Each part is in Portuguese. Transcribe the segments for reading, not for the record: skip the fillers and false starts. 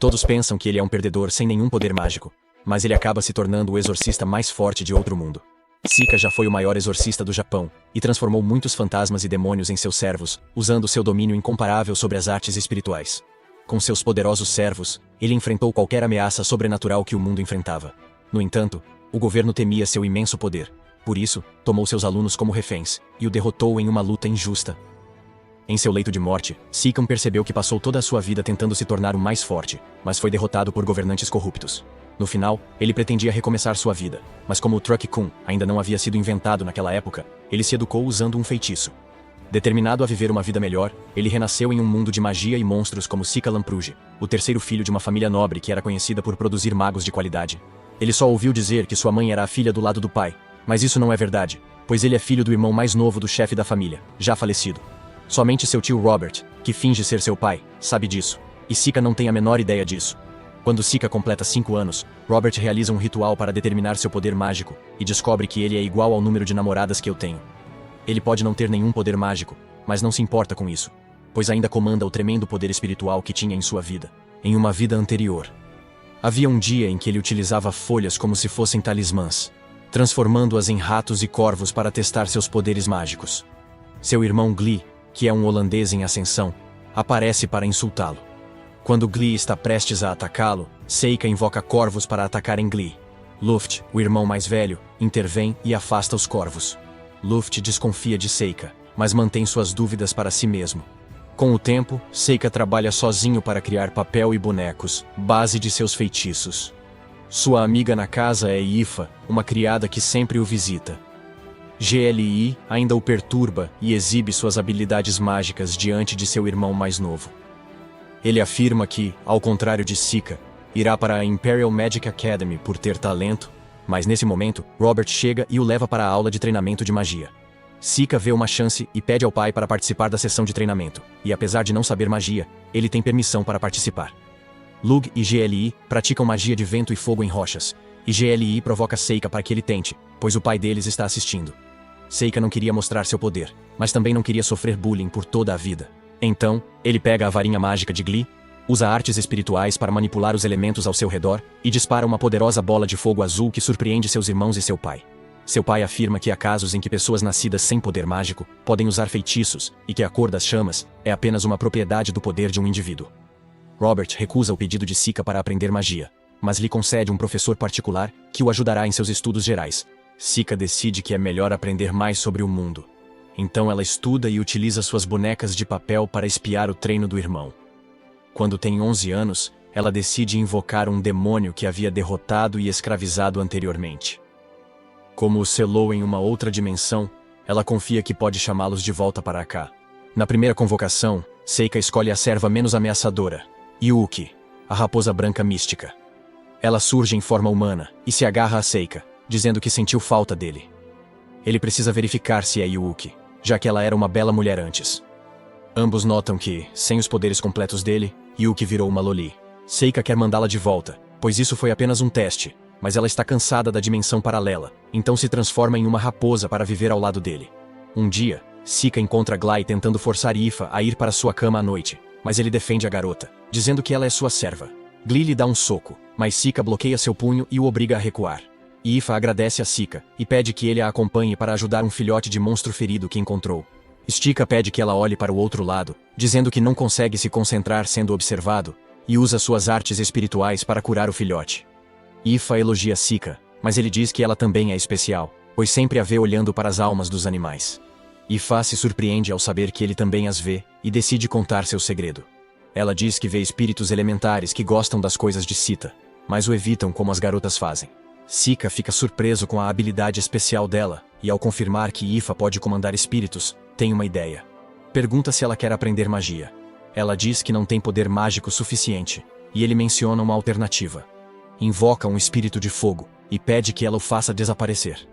Todos pensam que ele é um perdedor sem nenhum poder mágico, mas ele acaba se tornando o exorcista mais forte de outro mundo. Sika já foi o maior exorcista do Japão, e transformou muitos fantasmas e demônios em seus servos, usando seu domínio incomparável sobre as artes espirituais. Com seus poderosos servos, ele enfrentou qualquer ameaça sobrenatural que o mundo enfrentava. No entanto, o governo temia seu imenso poder. Por isso, tomou seus alunos como reféns, e o derrotou em uma luta injusta. Em seu leito de morte, Sika percebeu que passou toda a sua vida tentando se tornar o mais forte, mas foi derrotado por governantes corruptos. No final, ele pretendia recomeçar sua vida, mas como o Truck-kun ainda não havia sido inventado naquela época, ele se educou usando um feitiço. Determinado a viver uma vida melhor, ele renasceu em um mundo de magia e monstros como Sika Lamprugge, o terceiro filho de uma família nobre que era conhecida por produzir magos de qualidade. Ele só ouviu dizer que sua mãe era a filha do lado do pai, mas isso não é verdade, pois ele é filho do irmão mais novo do chefe da família, já falecido. Somente seu tio Robert, que finge ser seu pai, sabe disso, e Sika não tem a menor ideia disso. Quando Sika completa 5 anos, Robert realiza um ritual para determinar seu poder mágico, e descobre que ele é igual ao número de namoradas que eu tenho. Ele pode não ter nenhum poder mágico, mas não se importa com isso, pois ainda comanda o tremendo poder espiritual que tinha em sua vida, em uma vida anterior. Havia um dia em que ele utilizava folhas como se fossem talismãs, transformando-as em ratos e corvos para testar seus poderes mágicos. Seu irmão Glee, que é um holandês em ascensão, aparece para insultá-lo. Quando Glee está prestes a atacá-lo, Seika invoca corvos para atacarem Glee. Luft, o irmão mais velho, intervém e afasta os corvos. Luft desconfia de Seika, mas mantém suas dúvidas para si mesmo. Com o tempo, Seika trabalha sozinho para criar papel e bonecos, base de seus feitiços. Sua amiga na casa é Ifa, uma criada que sempre o visita. GLI ainda o perturba e exibe suas habilidades mágicas diante de seu irmão mais novo. Ele afirma que, ao contrário de Sika, irá para a Imperial Magic Academy por ter talento, mas nesse momento, Robert chega e o leva para a aula de treinamento de magia. Sika vê uma chance e pede ao pai para participar da sessão de treinamento, e apesar de não saber magia, ele tem permissão para participar. Lug e GLI praticam magia de vento e fogo em rochas, e GLI provoca Seika para que ele tente, pois o pai deles está assistindo. Seika não queria mostrar seu poder, mas também não queria sofrer bullying por toda a vida. Então, ele pega a varinha mágica de Glee, usa artes espirituais para manipular os elementos ao seu redor e dispara uma poderosa bola de fogo azul que surpreende seus irmãos e seu pai. Seu pai afirma que há casos em que pessoas nascidas sem poder mágico podem usar feitiços e que a cor das chamas é apenas uma propriedade do poder de um indivíduo. Robert recusa o pedido de Sika para aprender magia, mas lhe concede um professor particular que o ajudará em seus estudos gerais. Sika decide que é melhor aprender mais sobre o mundo. Então ela estuda e utiliza suas bonecas de papel para espiar o treino do irmão. Quando tem 11 anos, ela decide invocar um demônio que havia derrotado e escravizado anteriormente. Como o selou em uma outra dimensão, ela confia que pode chamá-los de volta para cá. Na primeira convocação, Seika escolhe a serva menos ameaçadora, Yuki, a raposa branca mística. Ela surge em forma humana e se agarra a Seika, dizendo que sentiu falta dele. Ele precisa verificar se é Yuki, já que ela era uma bela mulher antes. Ambos notam que, sem os poderes completos dele, Yuki virou uma loli. Seika quer mandá-la de volta, pois isso foi apenas um teste, mas ela está cansada da dimensão paralela, então se transforma em uma raposa para viver ao lado dele. Um dia, Sika encontra Glai tentando forçar Ifa a ir para sua cama à noite, mas ele defende a garota, dizendo que ela é sua serva. Glee lhe dá um soco, mas Sika bloqueia seu punho e o obriga a recuar. Ifa agradece a Sika e pede que ele a acompanhe para ajudar um filhote de monstro ferido que encontrou. Stika pede que ela olhe para o outro lado, dizendo que não consegue se concentrar sendo observado, e usa suas artes espirituais para curar o filhote. Ifa elogia Sika, mas ele diz que ela também é especial, pois sempre a vê olhando para as almas dos animais. Ifa se surpreende ao saber que ele também as vê, e decide contar seu segredo. Ela diz que vê espíritos elementares que gostam das coisas de Sita, mas o evitam como as garotas fazem. Sika fica surpreso com a habilidade especial dela, e ao confirmar que Ifa pode comandar espíritos, tem uma ideia. Pergunta se ela quer aprender magia. Ela diz que não tem poder mágico suficiente, e ele menciona uma alternativa. Invoca um espírito de fogo, e pede que ela o faça desaparecer.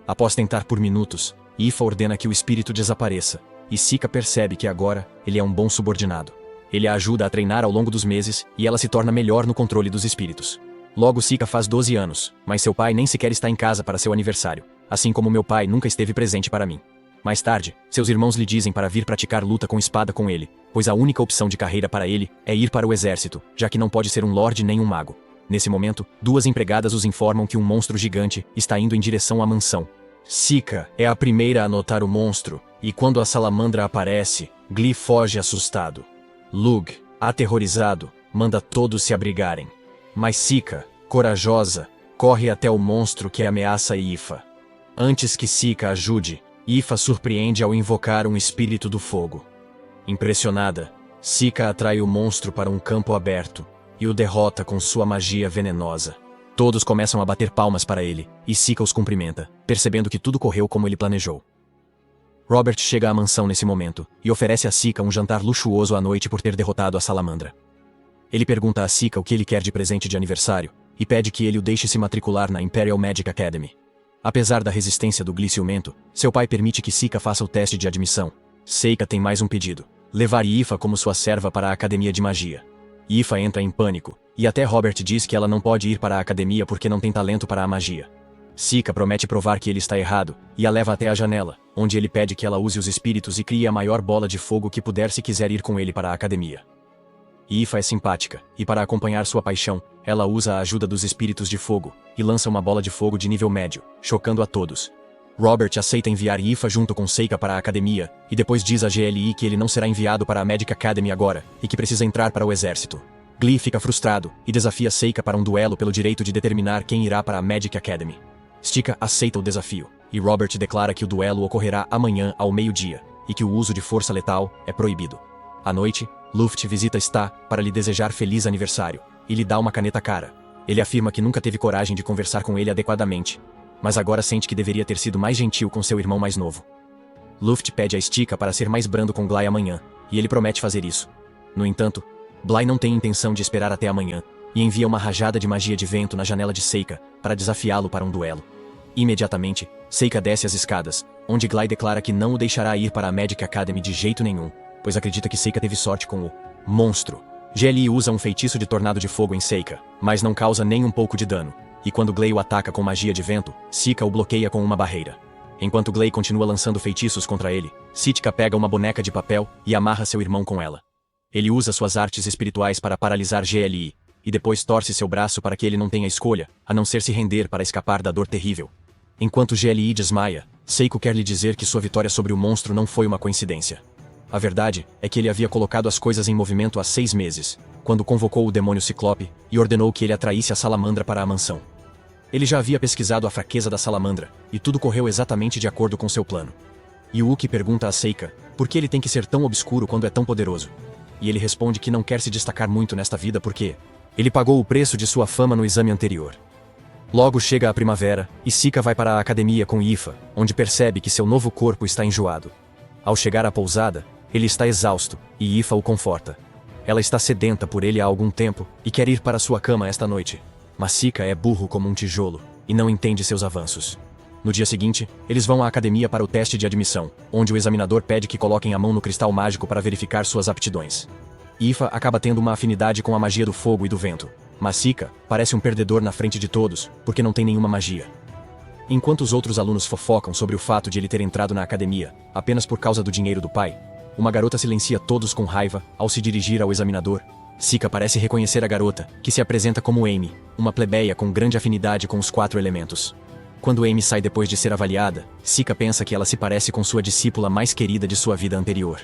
Após tentar por minutos, Ifa ordena que o espírito desapareça, e Sika percebe que agora ele é um bom subordinado. Ele a ajuda a treinar ao longo dos meses, e ela se torna melhor no controle dos espíritos. Logo Sika faz 12 anos, mas seu pai nem sequer está em casa para seu aniversário, assim como meu pai nunca esteve presente para mim. Mais tarde, seus irmãos lhe dizem para vir praticar luta com espada com ele, pois a única opção de carreira para ele é ir para o exército, já que não pode ser um lorde nem um mago. Nesse momento, duas empregadas os informam que um monstro gigante está indo em direção à mansão. Sika é a primeira a notar o monstro, e quando a salamandra aparece, Glee foge assustado. Lug, aterrorizado, manda todos se abrigarem. Mas Sika, corajosa, corre até o monstro que ameaça Ifa. Antes que Sika ajude, Ifa surpreende ao invocar um espírito do fogo. Impressionada, Sika atrai o monstro para um campo aberto e o derrota com sua magia venenosa. Todos começam a bater palmas para ele, e Sika os cumprimenta, percebendo que tudo correu como ele planejou. Robert chega à mansão nesse momento, e oferece a Sika um jantar luxuoso à noite por ter derrotado a salamandra. Ele pergunta a Sika o que ele quer de presente de aniversário, e pede que ele o deixe se matricular na Imperial Magic Academy. Apesar da resistência do Glee ciumento, seu pai permite que Sika faça o teste de admissão. Seika tem mais um pedido: levar Ifa como sua serva para a Academia de Magia. Ifa entra em pânico, e até Robert diz que ela não pode ir para a academia porque não tem talento para a magia. Sika promete provar que ele está errado, e a leva até a janela, onde ele pede que ela use os espíritos e crie a maior bola de fogo que puder se quiser ir com ele para a academia. Ifa é simpática, e para acompanhar sua paixão, ela usa a ajuda dos espíritos de fogo, e lança uma bola de fogo de nível médio, chocando a todos. Robert aceita enviar Ifa junto com Seika para a academia, e depois diz a GLI que ele não será enviado para a Magic Academy agora, e que precisa entrar para o exército. Glee fica frustrado, e desafia Seika para um duelo pelo direito de determinar quem irá para a Magic Academy. Stika aceita o desafio, e Robert declara que o duelo ocorrerá amanhã ao meio-dia, e que o uso de força letal é proibido. À noite, Luft visita Sta para lhe desejar feliz aniversário, e lhe dá uma caneta cara. Ele afirma que nunca teve coragem de conversar com ele adequadamente, mas agora sente que deveria ter sido mais gentil com seu irmão mais novo. Luft pede a Stika para ser mais brando com Gly amanhã, e ele promete fazer isso. No entanto, Bly não tem intenção de esperar até amanhã, e envia uma rajada de magia de vento na janela de Seika para desafiá-lo para um duelo. Imediatamente, Seika desce as escadas, onde Gly declara que não o deixará ir para a Magic Academy de jeito nenhum, pois acredita que Seika teve sorte com o monstro. GLI usa um feitiço de tornado de fogo em Seika, mas não causa nem um pouco de dano, e quando Gly o ataca com magia de vento, Sika o bloqueia com uma barreira. Enquanto Gly continua lançando feitiços contra ele, Sitka pega uma boneca de papel e amarra seu irmão com ela. Ele usa suas artes espirituais para paralisar GLI, e depois torce seu braço para que ele não tenha escolha, a não ser se render para escapar da dor terrível. Enquanto GLI desmaia, Seiko quer lhe dizer que sua vitória sobre o monstro não foi uma coincidência. A verdade é que ele havia colocado as coisas em movimento há 6 meses, quando convocou o demônio Ciclope e ordenou que ele atraísse a salamandra para a mansão. Ele já havia pesquisado a fraqueza da salamandra, e tudo correu exatamente de acordo com seu plano. Yuuki pergunta a Seika por que ele tem que ser tão obscuro quando é tão poderoso. E ele responde que não quer se destacar muito nesta vida porque ele pagou o preço de sua fama no exame anterior. Logo chega a primavera, e Sika vai para a academia com Ifa, onde percebe que seu novo corpo está enjoado. Ao chegar à pousada, ele está exausto, e Ifa o conforta. Ela está sedenta por ele há algum tempo, e quer ir para sua cama esta noite. Mas Sika é burro como um tijolo, e não entende seus avanços. No dia seguinte, eles vão à academia para o teste de admissão, onde o examinador pede que coloquem a mão no cristal mágico para verificar suas aptidões. Ifa acaba tendo uma afinidade com a magia do fogo e do vento, mas Sika parece um perdedor na frente de todos, porque não tem nenhuma magia. Enquanto os outros alunos fofocam sobre o fato de ele ter entrado na academia apenas por causa do dinheiro do pai, uma garota silencia todos com raiva ao se dirigir ao examinador. Sika parece reconhecer a garota, que se apresenta como Amy, uma plebeia com grande afinidade com os 4 elementos. Quando Amy sai depois de ser avaliada, Sika pensa que ela se parece com sua discípula mais querida de sua vida anterior.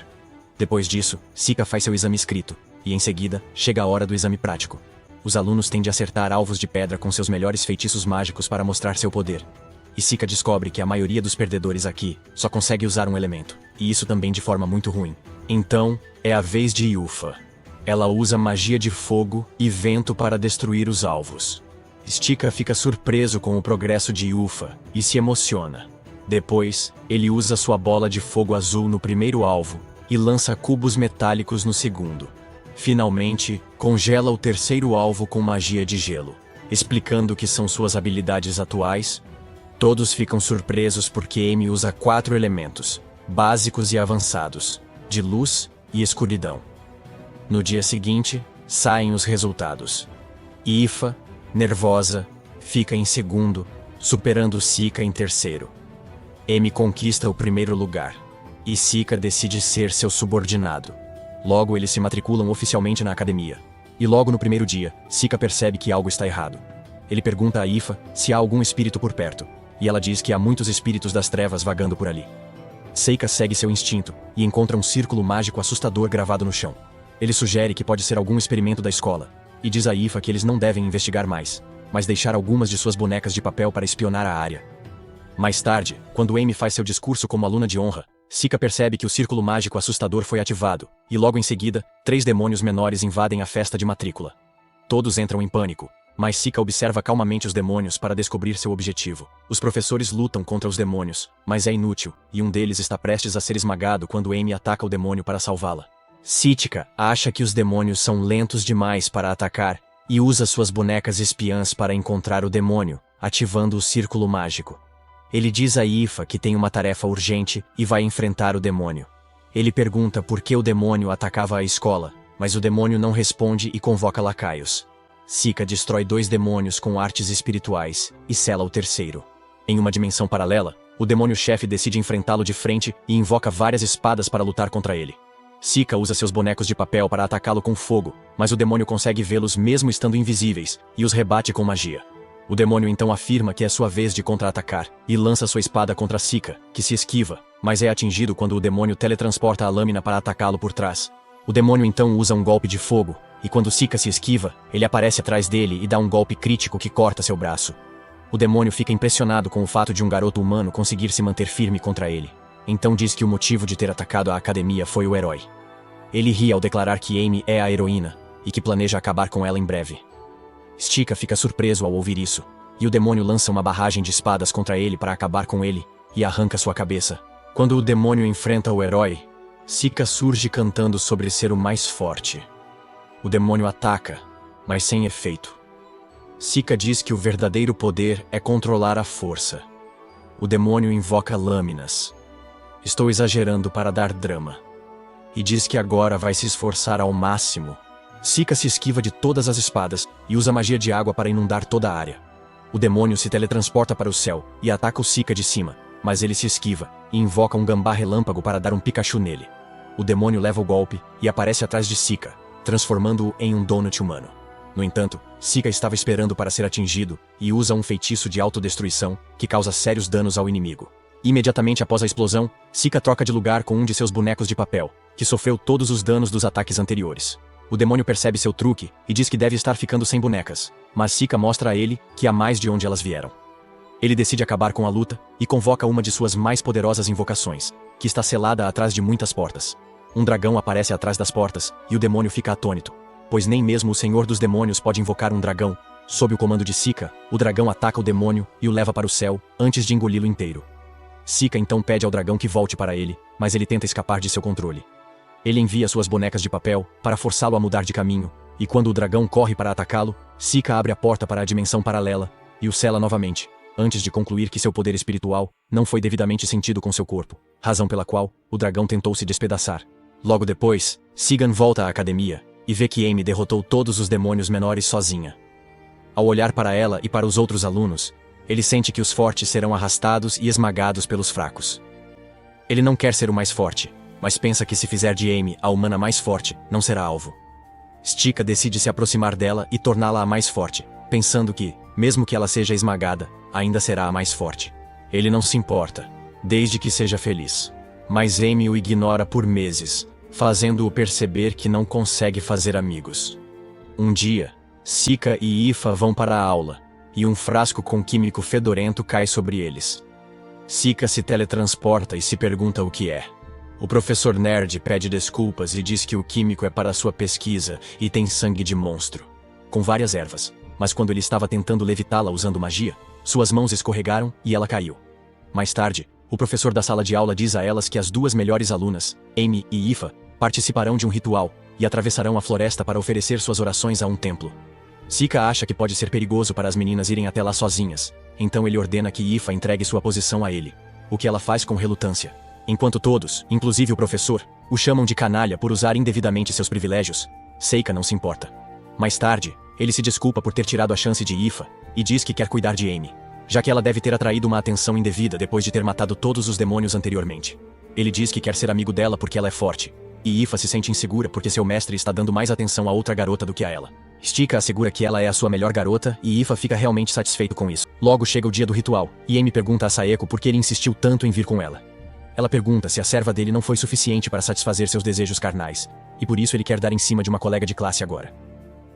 Depois disso, Sika faz seu exame escrito, e em seguida, chega a hora do exame prático. Os alunos têm de acertar alvos de pedra com seus melhores feitiços mágicos para mostrar seu poder. E Sika descobre que a maioria dos perdedores aqui só consegue usar um elemento, e isso também de forma muito ruim. Então, é a vez de Yufa. Ela usa magia de fogo e vento para destruir os alvos. Stika fica surpreso com o progresso de Yufa e se emociona. Depois, ele usa sua bola de fogo azul no primeiro alvo e lança cubos metálicos no segundo. Finalmente, congela o terceiro alvo com magia de gelo, explicando que são suas habilidades atuais. Todos ficam surpresos porque Amy usa 4 elementos, básicos e avançados, de luz e escuridão. No dia seguinte, saem os resultados. Ifa, nervosa, fica em segundo, superando Sika em terceiro. Amy conquista o primeiro lugar, e Sika decide ser seu subordinado. Logo eles se matriculam oficialmente na academia. E logo no primeiro dia, Sika percebe que algo está errado. Ele pergunta a Ifa se há algum espírito por perto, e ela diz que há muitos espíritos das trevas vagando por ali. Seika segue seu instinto e encontra um círculo mágico assustador gravado no chão. Ele sugere que pode ser algum experimento da escola, e diz a Ifa que eles não devem investigar mais, mas deixar algumas de suas bonecas de papel para espionar a área. Mais tarde, quando Amy faz seu discurso como aluna de honra, Sika percebe que o círculo mágico assustador foi ativado, e logo em seguida, 3 demônios menores invadem a festa de matrícula. Todos entram em pânico, mas Sika observa calmamente os demônios para descobrir seu objetivo. Os professores lutam contra os demônios, mas é inútil, e um deles está prestes a ser esmagado quando Amy ataca o demônio para salvá-la. Sika acha que os demônios são lentos demais para atacar, e usa suas bonecas espiãs para encontrar o demônio, ativando o círculo mágico. Ele diz a Ifa que tem uma tarefa urgente e vai enfrentar o demônio. Ele pergunta por que o demônio atacava a escola, mas o demônio não responde e convoca lacaios. Sika destrói 2 demônios com artes espirituais e sela o terceiro. Em uma dimensão paralela, o demônio-chefe decide enfrentá-lo de frente e invoca várias espadas para lutar contra ele. Sika usa seus bonecos de papel para atacá-lo com fogo, mas o demônio consegue vê-los mesmo estando invisíveis e os rebate com magia. O demônio então afirma que é sua vez de contra-atacar e lança sua espada contra Sika, que se esquiva, mas é atingido quando o demônio teletransporta a lâmina para atacá-lo por trás. O demônio então usa um golpe de fogo, e quando Sika se esquiva, ele aparece atrás dele e dá um golpe crítico que corta seu braço. O demônio fica impressionado com o fato de um garoto humano conseguir se manter firme contra ele. Então diz que o motivo de ter atacado a academia foi o herói. Ele ri ao declarar que Amy é a heroína, e que planeja acabar com ela em breve. Sika fica surpreso ao ouvir isso, e o demônio lança uma barragem de espadas contra ele para acabar com ele, e arranca sua cabeça. Quando o demônio enfrenta o herói, Sika surge cantando sobre ser o mais forte. O demônio ataca, mas sem efeito. Sika diz que o verdadeiro poder é controlar a força. O demônio invoca lâminas. Estou exagerando para dar drama. E diz que agora vai se esforçar ao máximo. Sika se esquiva de todas as espadas e usa magia de água para inundar toda a área. O demônio se teletransporta para o céu e ataca o Sika de cima, mas ele se esquiva e invoca um gambá relâmpago para dar um Pikachu nele. O demônio leva o golpe e aparece atrás de Sika, transformando-o em um donut humano. No entanto, Sika estava esperando para ser atingido e usa um feitiço de autodestruição que causa sérios danos ao inimigo. Imediatamente após a explosão, Sika troca de lugar com um de seus bonecos de papel, que sofreu todos os danos dos ataques anteriores. O demônio percebe seu truque e diz que deve estar ficando sem bonecas, mas Sika mostra a ele que há mais de onde elas vieram. Ele decide acabar com a luta e convoca uma de suas mais poderosas invocações, que está selada atrás de muitas portas. Um dragão aparece atrás das portas e o demônio fica atônito, pois nem mesmo o Senhor dos Demônios pode invocar um dragão. Sob o comando de Sika, o dragão ataca o demônio e o leva para o céu antes de engoli-lo inteiro. Sika então pede ao dragão que volte para ele, mas ele tenta escapar de seu controle. Ele envia suas bonecas de papel para forçá-lo a mudar de caminho, e quando o dragão corre para atacá-lo, Sika abre a porta para a dimensão paralela e o sela novamente, antes de concluir que seu poder espiritual não foi devidamente sentido com seu corpo, razão pela qual o dragão tentou se despedaçar. Logo depois, Sigan volta à academia e vê que Amy derrotou todos os demônios menores sozinha. Ao olhar para ela e para os outros alunos, ele sente que os fortes serão arrastados e esmagados pelos fracos. Ele não quer ser o mais forte, mas pensa que se fizer de Amy a humana mais forte, não será alvo. Stika decide se aproximar dela e torná-la a mais forte, pensando que, mesmo que ela seja esmagada, ainda será a mais forte. Ele não se importa, desde que seja feliz. Mas Amy o ignora por meses, fazendo-o perceber que não consegue fazer amigos. Um dia, Sika e Ifa vão para a aula, e um frasco com químico fedorento cai sobre eles. Sika se teletransporta e se pergunta o que é. O professor Nerd pede desculpas e diz que o químico é para sua pesquisa e tem sangue de monstro, com várias ervas, mas quando ele estava tentando levitá-la usando magia, suas mãos escorregaram e ela caiu. Mais tarde, o professor da sala de aula diz a elas que as 2 melhores alunas, Amy e Ifa, participarão de um ritual e atravessarão a floresta para oferecer suas orações a um templo. Sika acha que pode ser perigoso para as meninas irem até lá sozinhas, então ele ordena que Ifa entregue sua posição a ele, o que ela faz com relutância. Enquanto todos, inclusive o professor, o chamam de canalha por usar indevidamente seus privilégios, Seika não se importa. Mais tarde, ele se desculpa por ter tirado a chance de Ifa e diz que quer cuidar de Amy, já que ela deve ter atraído uma atenção indevida depois de ter matado todos os demônios anteriormente. Ele diz que quer ser amigo dela porque ela é forte, e Ifa se sente insegura porque seu mestre está dando mais atenção a outra garota do que a ela. Stika assegura que ela é a sua melhor garota e Ifa fica realmente satisfeito com isso. Logo chega o dia do ritual, e Amy pergunta a Saeko por que ele insistiu tanto em vir com ela. Ela pergunta se a serva dele não foi suficiente para satisfazer seus desejos carnais, e por isso ele quer dar em cima de uma colega de classe agora.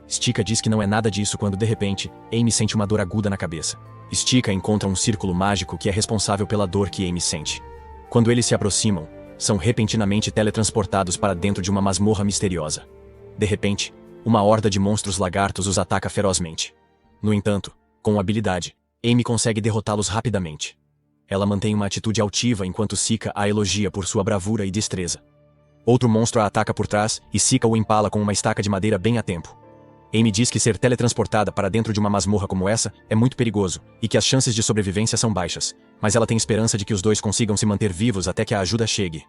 Stika diz que não é nada disso quando, de repente, Amy sente uma dor aguda na cabeça. Stika encontra um círculo mágico que é responsável pela dor que Amy sente. Quando eles se aproximam, são repentinamente teletransportados para dentro de uma masmorra misteriosa. De repente, uma horda de monstros lagartos os ataca ferozmente. No entanto, com habilidade, Amy consegue derrotá-los rapidamente. Ela mantém uma atitude altiva enquanto Sika a elogia por sua bravura e destreza. Outro monstro a ataca por trás e Sika o empala com uma estaca de madeira bem a tempo. Amy diz que ser teletransportada para dentro de uma masmorra como essa é muito perigoso e que as chances de sobrevivência são baixas, mas ela tem esperança de que os dois consigam se manter vivos até que a ajuda chegue.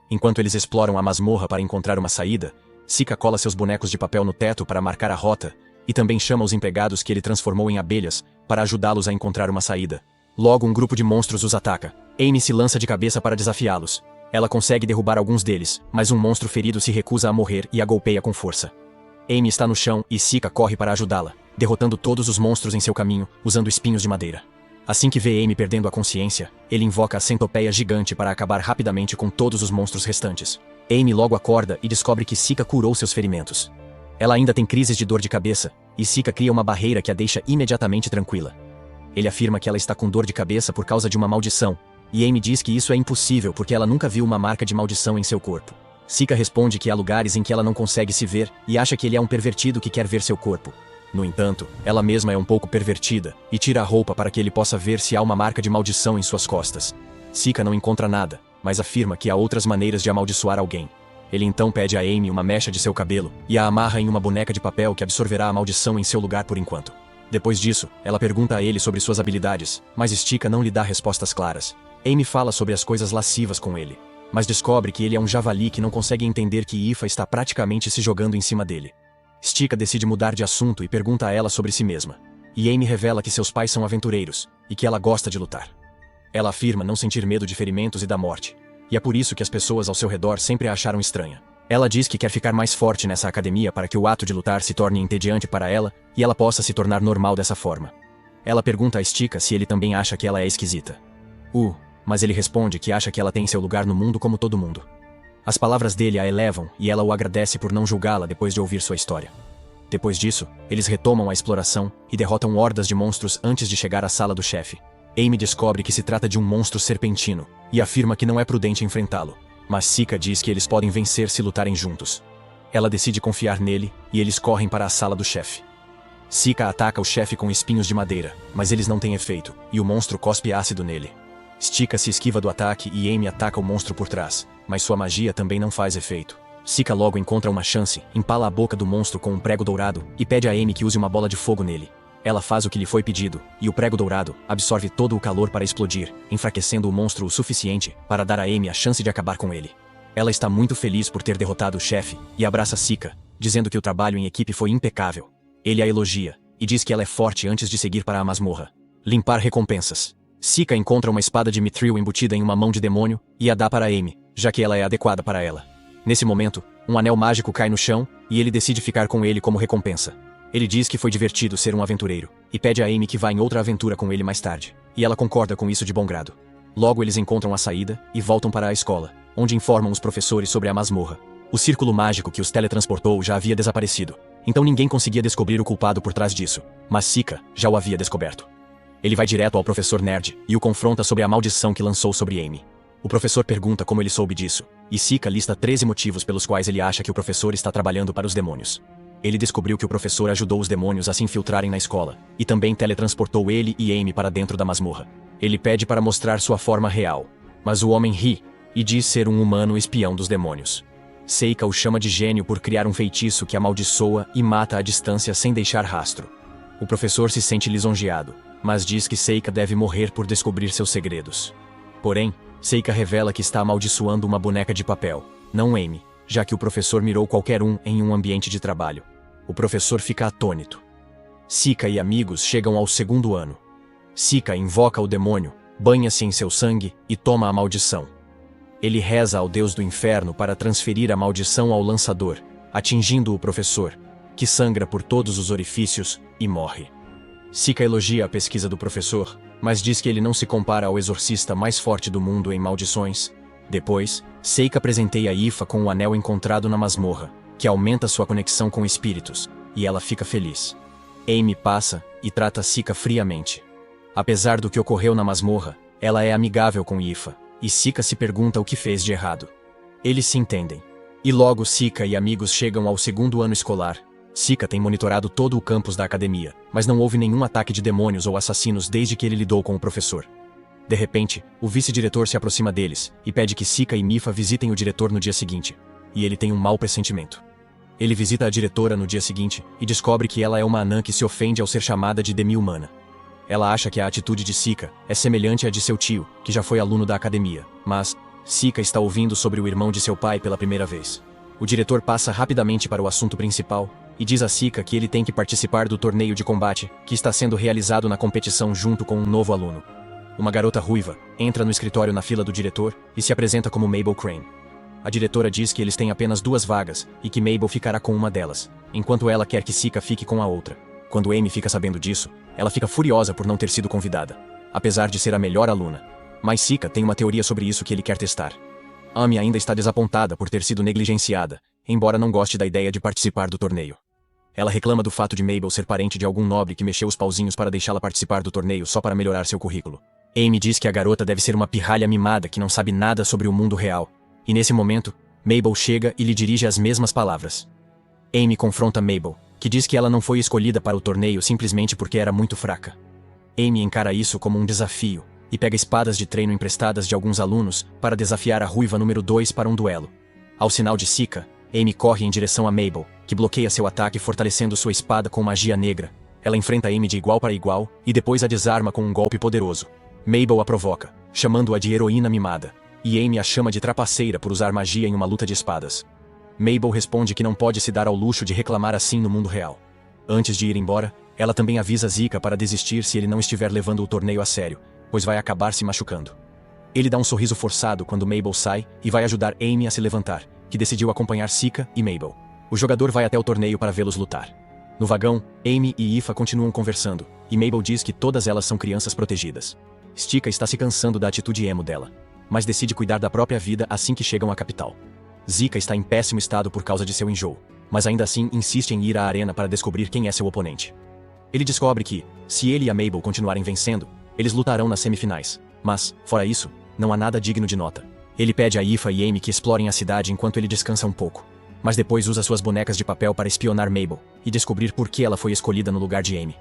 Enquanto eles exploram a masmorra para encontrar uma saída, Sika cola seus bonecos de papel no teto para marcar a rota e também chama os empregados que ele transformou em abelhas para ajudá-los a encontrar uma saída. Logo um grupo de monstros os ataca. Amy se lança de cabeça para desafiá-los. Ela consegue derrubar alguns deles, mas um monstro ferido se recusa a morrer e a golpeia com força. Amy está no chão e Sika corre para ajudá-la, derrotando todos os monstros em seu caminho, usando espinhos de madeira. Assim que vê Amy perdendo a consciência, ele invoca a centopeia gigante para acabar rapidamente com todos os monstros restantes. Amy logo acorda e descobre que Sika curou seus ferimentos. Ela ainda tem crises de dor de cabeça, e Sika cria uma barreira que a deixa imediatamente tranquila. Ele afirma que ela está com dor de cabeça por causa de uma maldição, e Amy diz que isso é impossível porque ela nunca viu uma marca de maldição em seu corpo. Sika responde que há lugares em que ela não consegue se ver e acha que ele é um pervertido que quer ver seu corpo. No entanto, ela mesma é um pouco pervertida e tira a roupa para que ele possa ver se há uma marca de maldição em suas costas. Sika não encontra nada, mas afirma que há outras maneiras de amaldiçoar alguém. Ele então pede a Amy uma mecha de seu cabelo e a amarra em uma boneca de papel que absorverá a maldição em seu lugar por enquanto. Depois disso, ela pergunta a ele sobre suas habilidades, mas Stika não lhe dá respostas claras. Amy fala sobre as coisas lascivas com ele, mas descobre que ele é um javali que não consegue entender que Ifa está praticamente se jogando em cima dele. Stika decide mudar de assunto e pergunta a ela sobre si mesma. E Amy revela que seus pais são aventureiros, e que ela gosta de lutar. Ela afirma não sentir medo de ferimentos e da morte, e é por isso que as pessoas ao seu redor sempre a acharam estranha. Ela diz que quer ficar mais forte nessa academia para que o ato de lutar se torne entediante para ela, e ela possa se tornar normal dessa forma. Ela pergunta a Stika se ele também acha que ela é esquisita. Mas ele responde que acha que ela tem seu lugar no mundo como todo mundo. As palavras dele a elevam e ela o agradece por não julgá-la depois de ouvir sua história. Depois disso, eles retomam a exploração e derrotam hordas de monstros antes de chegar à sala do chefe. Amy descobre que se trata de um monstro serpentino e afirma que não é prudente enfrentá-lo, mas Sika diz que eles podem vencer se lutarem juntos. Ela decide confiar nele e eles correm para a sala do chefe. Sika ataca o chefe com espinhos de madeira, mas eles não têm efeito e o monstro cospe ácido nele. Stika se esquiva do ataque e Amy ataca o monstro por trás, mas sua magia também não faz efeito. Sika logo encontra uma chance, empala a boca do monstro com um prego dourado e pede a Amy que use uma bola de fogo nele. Ela faz o que lhe foi pedido, e o prego dourado absorve todo o calor para explodir, enfraquecendo o monstro o suficiente para dar a Amy a chance de acabar com ele. Ela está muito feliz por ter derrotado o chefe e abraça Sika, dizendo que o trabalho em equipe foi impecável. Ele a elogia e diz que ela é forte antes de seguir para a masmorra. Limpar recompensas. Sika encontra uma espada de Mithril embutida em uma mão de demônio e a dá para Amy, já que ela é adequada para ela. Nesse momento, um anel mágico cai no chão e ele decide ficar com ele como recompensa. Ele diz que foi divertido ser um aventureiro e pede a Amy que vá em outra aventura com ele mais tarde, e ela concorda com isso de bom grado. Logo eles encontram a saída e voltam para a escola, onde informam os professores sobre a masmorra. O círculo mágico que os teletransportou já havia desaparecido, então ninguém conseguia descobrir o culpado por trás disso, mas Sika já o havia descoberto. Ele vai direto ao professor Nerd e o confronta sobre a maldição que lançou sobre Amy. O professor pergunta como ele soube disso, e Sika lista 13 motivos pelos quais ele acha que o professor está trabalhando para os demônios. Ele descobriu que o professor ajudou os demônios a se infiltrarem na escola, e também teletransportou ele e Amy para dentro da masmorra. Ele pede para mostrar sua forma real, mas o homem ri e diz ser um humano espião dos demônios. Seika o chama de gênio por criar um feitiço que amaldiçoa e mata à distância sem deixar rastro. O professor se sente lisonjeado, mas diz que Seika deve morrer por descobrir seus segredos. Porém, Seika revela que está amaldiçoando uma boneca de papel, não Amy, já que o professor mirou qualquer um em um ambiente de trabalho. O professor fica atônito. Sika e amigos chegam ao segundo ano. Sika invoca o demônio, banha-se em seu sangue e toma a maldição. Ele reza ao deus do inferno para transferir a maldição ao lançador, atingindo o professor, que sangra por todos os orifícios e morre. Sika elogia a pesquisa do professor, mas diz que ele não se compara ao exorcista mais forte do mundo em maldições. Depois, Seika presenteia Ifa com o anel encontrado na masmorra, que aumenta sua conexão com espíritos, e ela fica feliz. Amy passa e trata Sika friamente. Apesar do que ocorreu na masmorra, ela é amigável com Ifa, e Sika se pergunta o que fez de errado. Eles se entendem. E logo Sika e amigos chegam ao segundo ano escolar. Sika tem monitorado todo o campus da academia, mas não houve nenhum ataque de demônios ou assassinos desde que ele lidou com o professor. De repente, o vice-diretor se aproxima deles e pede que Sika e Mifa visitem o diretor no dia seguinte. E ele tem um mau pressentimento. Ele visita a diretora no dia seguinte e descobre que ela é uma anã que se ofende ao ser chamada de demi-humana. Ela acha que a atitude de Sika é semelhante à de seu tio, que já foi aluno da academia, mas Sika está ouvindo sobre o irmão de seu pai pela primeira vez. O diretor passa rapidamente para o assunto principal e diz a Sika que ele tem que participar do torneio de combate que está sendo realizado na competição junto com um novo aluno. Uma garota ruiva entra no escritório na fila do diretor e se apresenta como Mabel Crane. A diretora diz que eles têm apenas 2 vagas e que Mabel ficará com uma delas, enquanto ela quer que Sika fique com a outra. Quando Amy fica sabendo disso, ela fica furiosa por não ter sido convidada, apesar de ser a melhor aluna. Mas Sika tem uma teoria sobre isso que ele quer testar. Amy ainda está desapontada por ter sido negligenciada, embora não goste da ideia de participar do torneio. Ela reclama do fato de Mabel ser parente de algum nobre que mexeu os pauzinhos para deixá-la participar do torneio só para melhorar seu currículo. Amy diz que a garota deve ser uma pirralha mimada que não sabe nada sobre o mundo real. E nesse momento, Mabel chega e lhe dirige as mesmas palavras. Amy confronta Mabel, que diz que ela não foi escolhida para o torneio simplesmente porque era muito fraca. Amy encara isso como um desafio, e pega espadas de treino emprestadas de alguns alunos para desafiar a ruiva número 2 para um duelo. Ao sinal de Sika, Amy corre em direção a Mabel, que bloqueia seu ataque fortalecendo sua espada com magia negra. Ela enfrenta Amy de igual para igual e depois a desarma com um golpe poderoso. Mabel a provoca, chamando-a de heroína mimada, e Amy a chama de trapaceira por usar magia em uma luta de espadas. Mabel responde que não pode se dar ao luxo de reclamar assim no mundo real. Antes de ir embora, ela também avisa Sika para desistir se ele não estiver levando o torneio a sério, pois vai acabar se machucando. Ele dá um sorriso forçado quando Mabel sai e vai ajudar Amy a se levantar, que decidiu acompanhar Sika e Mabel. O jogador vai até o torneio para vê-los lutar. No vagão, Amy e Ifa continuam conversando, e Mabel diz que todas elas são crianças protegidas. Stika está se cansando da atitude emo dela, mas decide cuidar da própria vida assim que chegam à capital. Sika está em péssimo estado por causa de seu enjoo, mas ainda assim insiste em ir à arena para descobrir quem é seu oponente. Ele descobre que, se ele e a Mabel continuarem vencendo, eles lutarão nas semifinais, mas, fora isso, não há nada digno de nota. Ele pede a Ifa e Amy que explorem a cidade enquanto ele descansa um pouco, mas depois usa suas bonecas de papel para espionar Mabel e descobrir por que ela foi escolhida no lugar de Amy.